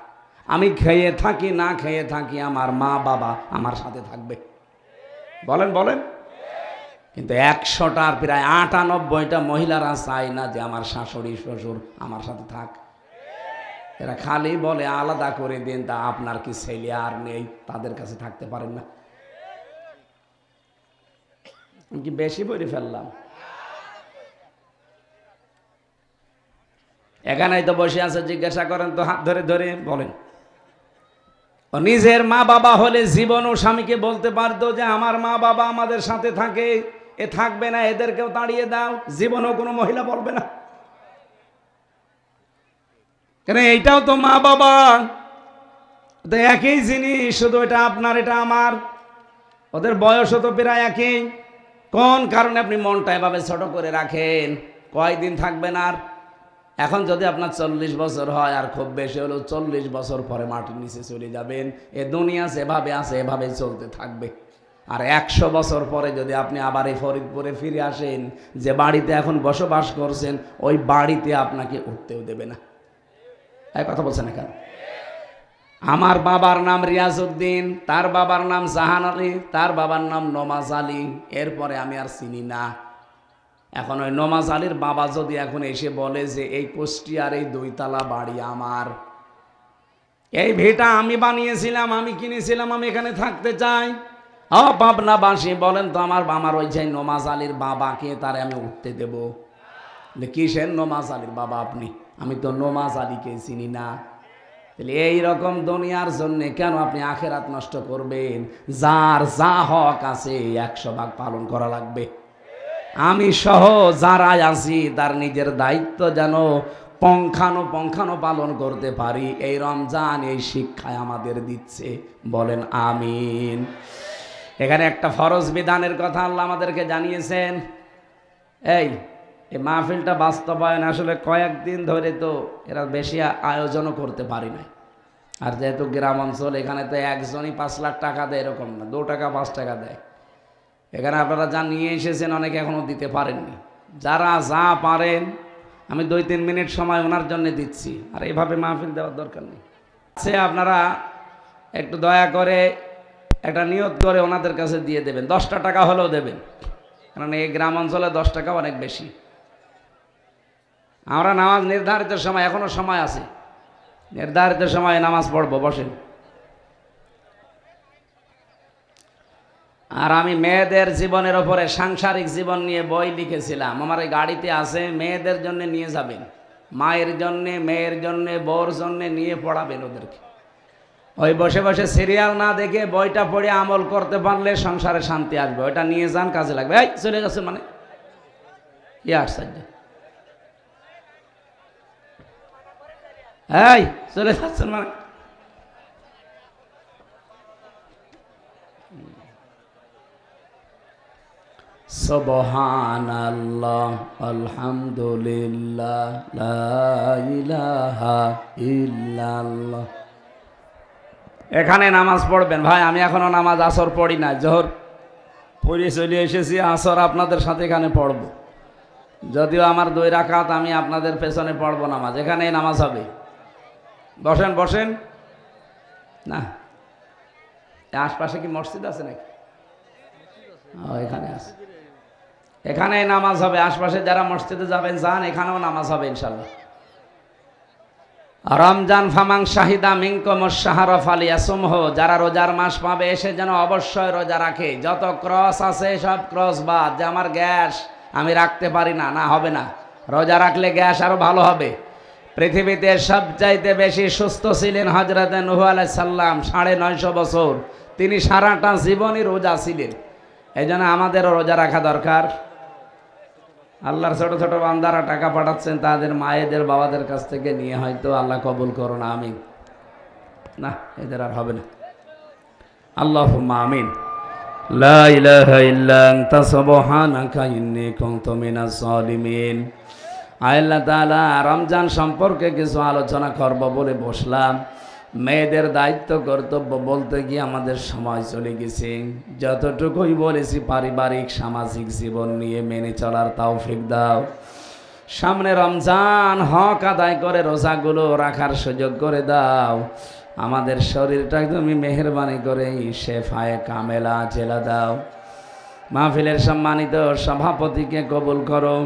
আমি খেয়ে থাকি না খেয়ে থাকি, আমার মা বাবা আমার সাথে থাকবে। বলেন বলেন। কিন্তু 100টার প্রায় 98টা মহিলারা চায় না যে আমার শাশুড়ি শ্বশুর আমার সাথে থাক। এরা খালি বলে আলাদা করে দিন। তা আপনার কি ছেলে আর নেই? তাদের কাছে থাকতে পারেন না? আমি কি বেশি বলে ফেললাম? এখানেই তো বসে আছে, জিজ্ঞাসা করেন তো, হাত ধরে ধরে বলেন। ও নিজের মা বাবা হলে জীবনও স্বামীকে বলতে পারতো যে আমার মা বাবা আমাদের সাথে থাকে, এ থাকবে না, এদেরকেও তাড়িয়ে দাও। জীবনও কোনো মহিলা বলবে না, কেন এইটাও তো মা বাবা, তো একই জিনিস, শুধু এটা আপনার এটা আমার। ওদের বয়সও তো প্রায় একই। কোন কারণে আপনি মনটা এভাবে ছোট করে রাখেন? কয়দিন থাকবেন আর? এখন যদি আপনার 40 বছর হয়, আর খুব বেশি হলেও 40 বছর পরে মাটির নিচে চলে যাবেন। এ দুনিয়া যেভাবে আছে এভাবে চলতে থাকবে। আর 100 বছর পরে যদি আপনি আবার এই ফরিদপুরে ফিরে আসেন, যে বাড়িতে এখন বসবাস করছেন, ওই বাড়িতে আপনাকে উঠতেও দেবে না। এই কথা বলছেন না কেন? আমার বাবার নাম রিয়াজউদ্দিন, তার বাবার নাম জাহান আলী, তার বাবার নাম নমাজ আলী, এরপরে আমি আর চিনি না। এখন ওই নমাজ আলীর বাবা যদি এখন এসে বলে যে এই কুষ্টিয়ার এই 2 তলা বাড়ি আমার, এই ভিটা আমি বানিয়েছিলাম, আমি কিনেছিলাম, আমি এখানে থাকতে চাই, পাবনাবাসী বলেন তো আমার ওই যে নমাজ আলীর বাবাকে তারে আমি উঠতে দেব? কিসের নমাজ আলীর বাবা আপনি? আমি তো নমাজ আলীকে চিনি না। তাহলে এইরকম দুনিয়ার জন্য কেন আপনি আখেরাত নষ্ট করবেন? যার যা হক আছে 100 ভাগ পালন করা লাগবে। আমি সহ যারা আছি তার নিজের দায়িত্ব যেন পঙ্খানো পালন করতে পারি, এই রমজান এই শিক্ষায় আমাদের দিচ্ছে। বলেন আমিন। এখানে একটা ফরজ বিধানের কথা আল্লাহ আমাদেরকে জানিয়েছেন। এই মাহফিলটা বাস্তবায়ন আসলে কয়েকদিন ধরে তো এরা বেশি আয়োজনও করতে পারি নাই। আর যেহেতু গ্রাম অঞ্চল, এখানে তো একজনই 5 লাখ টাকা দেয় এরকম না, 2 টাকা 5 টাকা দেয়। এখানে আপনারা যা নিয়ে এসেছেন অনেকে এখনও দিতে পারেননি। যারা যা পারেন আমি 2-3 মিনিট সময় ওনার জন্য দিচ্ছি, আর এইভাবে মাহফিল দেওয়ার দরকার নেই। সে আপনারা একটু দয়া করে একটা নিয়ত করে ওনাদের কাছে দিয়ে দেবেন, 10টা টাকা হলেও দেবেন, কারণ এই গ্রাম অঞ্চলে 10 টাকা অনেক বেশি। আমরা নামাজ নির্ধারিত সময়, এখনো সময় আছে, নির্ধারিত সময়ে নামাজ পড়বো, বসেন। আর আমি মেয়েদের জীবনের ওপরে সাংসারিক জীবন নিয়ে বই লিখেছিলাম, আমার এই গাড়িতে আছে। মেয়েদের জন্য নিয়ে যাবেন, মায়ের জন্যে, মেয়ের জন্যে, বউর জন্যে নিয়ে পড়াবেন ওদেরকে। ওই বসে বসে সিরিয়াল না দেখে বইটা পড়ে আমল করতে পারলে সংসারে শান্তি আসবে। ওইটা নিয়ে যান, কাজে লাগবে। এই চলে গেছে মানে কি আশ্চর্য! এই চলে যাচ্ছেন মানে সুবহানাল্লাহ আলহামদুলিল্লাহ লা ইলাহা ইল্লাল্লাহ। এখানে নামাজ পড়বেন ভাই। আমি এখনো নামাজ আসর পড়ি না, জোহর পড়ে চলে এসেছি, আসর আপনাদের সাথে এখানে পড়ব। যদিও আমার 2 রাকাত, আমি আপনাদের পেছনে পড়বো নামাজ। এখানে নামাজ হবে, বসেন বসেন। না আশপাশে কি মসজিদ আছে নাকি? এখানে আছে, এখানে নামাজ হবে। আশপাশে যারা মসজিদে যাবেন যান, এখানেও নামাজ হবে ইনশাল্লাহ। রমজান ফামাং শাহিদা মিনকুম আশ-শাহরা ফালিয়াসুমহু, যারা রোজার মাস পাবে এসে যেন অবশ্যই রোজা রাখে। যত ক্রস আছে সব ক্রস বাদ। যে আমার গ্যাস, আমি রাখতে পারি না, না হবে না। রোজা রাখলে গ্যাস আরো ভালো হবে। পৃথিবীতে সবচাইতে বেশি সুস্থ ছিলেন হযরত নূহ আলাইহিস সালাম, 950 বছর। তিনি সারাটা জীবনই রোজা ছিলেন। এই জন্য আমাদেরও রোজা রাখা দরকার। আল্লাহর ছোট ছোট বান্দারা টাকা পাঠাচ্ছেন তাদের মায়েদের বাবাদের কাছ থেকে নিয়ে, হয়তো আল্লাহ কবুল করো না, আমিন। না এদের আর হবে না, আল্লাহুম্মা আমিন। লা ইলাহা ইল্লা আনতা সুবহানাকা ইন্নী কুনতু মিনাজ জালিমিন। আল্লাহ তাআলা রমজান সম্পর্কে কিছু আলোচনা করব বলে বসলাম। মেয়েদের দায়িত্ব কর্তব্য বলতে গিয়ে আমাদের সময় চলে গেছে। যতটুকুই বলেছি পারিবারিক সামাজিক জীবন নিয়ে মেনে চলার তৌফিক দাও। সামনে রমজান, হক আদায় করে রোজাগুলো রাখার সুযোগ করে দাও। আমাদের শরীরটা তুমি মেহেরবানি করে শেফায়ে কামেলা জেলা দাও। মাহফিলের সম্মানিত সভাপতিকে কবুল করো,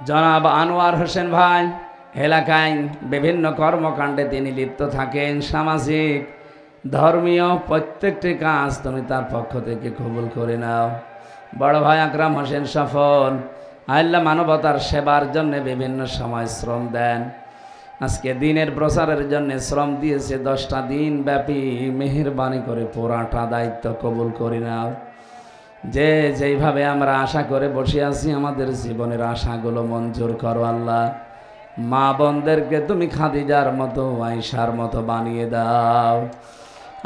জনাব আনোয়ার হোসেন ভাই। এলাকায় বিভিন্ন কর্মকাণ্ডে তিনি লিপ্ত থাকেন। সামাজিক ধর্মীয় প্রত্যেকটি কাজ তুমি তার পক্ষ থেকে কবুল করে নাও। বড় ভাই আকরাম হোসেন সফল, আল্লাহ মানবতার সেবার জন্য বিভিন্ন সময় শ্রম দেন। আজকে দিনের প্রচারের জন্য শ্রম দিয়েছে 10টা দিন ব্যাপী। মেহেরবানি করে পুরাটা দায়িত্ব কবুল করে নাও। যে যেইভাবে আমরা আশা করে বসে আছি, আমাদের জীবনের আশাগুলো মঞ্জুর করো আল্লাহ। মা বোনদেরকে তুমি খাদিজার মতো, আয়েশার মতো বানিয়ে দাও।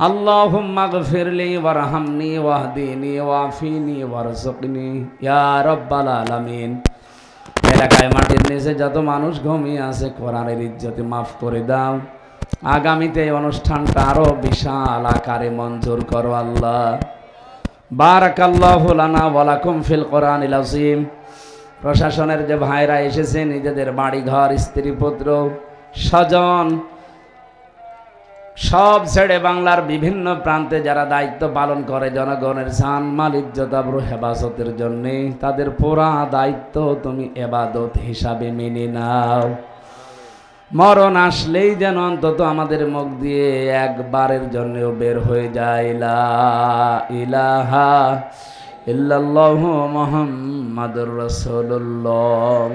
আল্লাহুম্মা গফিরলি ওয়ারহামনি ওয়াহদিনি ওয়াফিনি ওয়ারযুকনি ইয়া রাব্বাল আলামিন। এলাকায় মাটির নিচে যত মানুষ ঘুমিয়ে আছে, কোরআনের ইজ্জতে মাফ করে দাও। আগামীতে এই অনুষ্ঠানটা আরো বিশাল আকারে মঞ্জুর করো আল্লাহ। বারাকাল্লাহু লানা ওয়া লাকুম ফিল কোরআনিল আযীম। প্রশাসনের যে ভাইরা এসেছে, নিজেদের বাড়ি ঘর, স্ত্রী পুত্র স্বজন সব ছেড়ে বাংলার বিভিন্ন প্রান্তে যারা দায়িত্ব পালন করে জনগণের জান মাল ইজ্জত আবরু হেফাজতের জন্য, তাদের পুরা দায়িত্ব তুমি ইবাদত হিসাবে মেনে নাও। মরণ আসলেই যেন অন্তত আমাদের মুখ দিয়ে একবারের জন্যও বের হয়ে যায় লা ইলাহা ইল্লাল্লাহু মুহাম্মাদুর রাসূলুল্লাহ।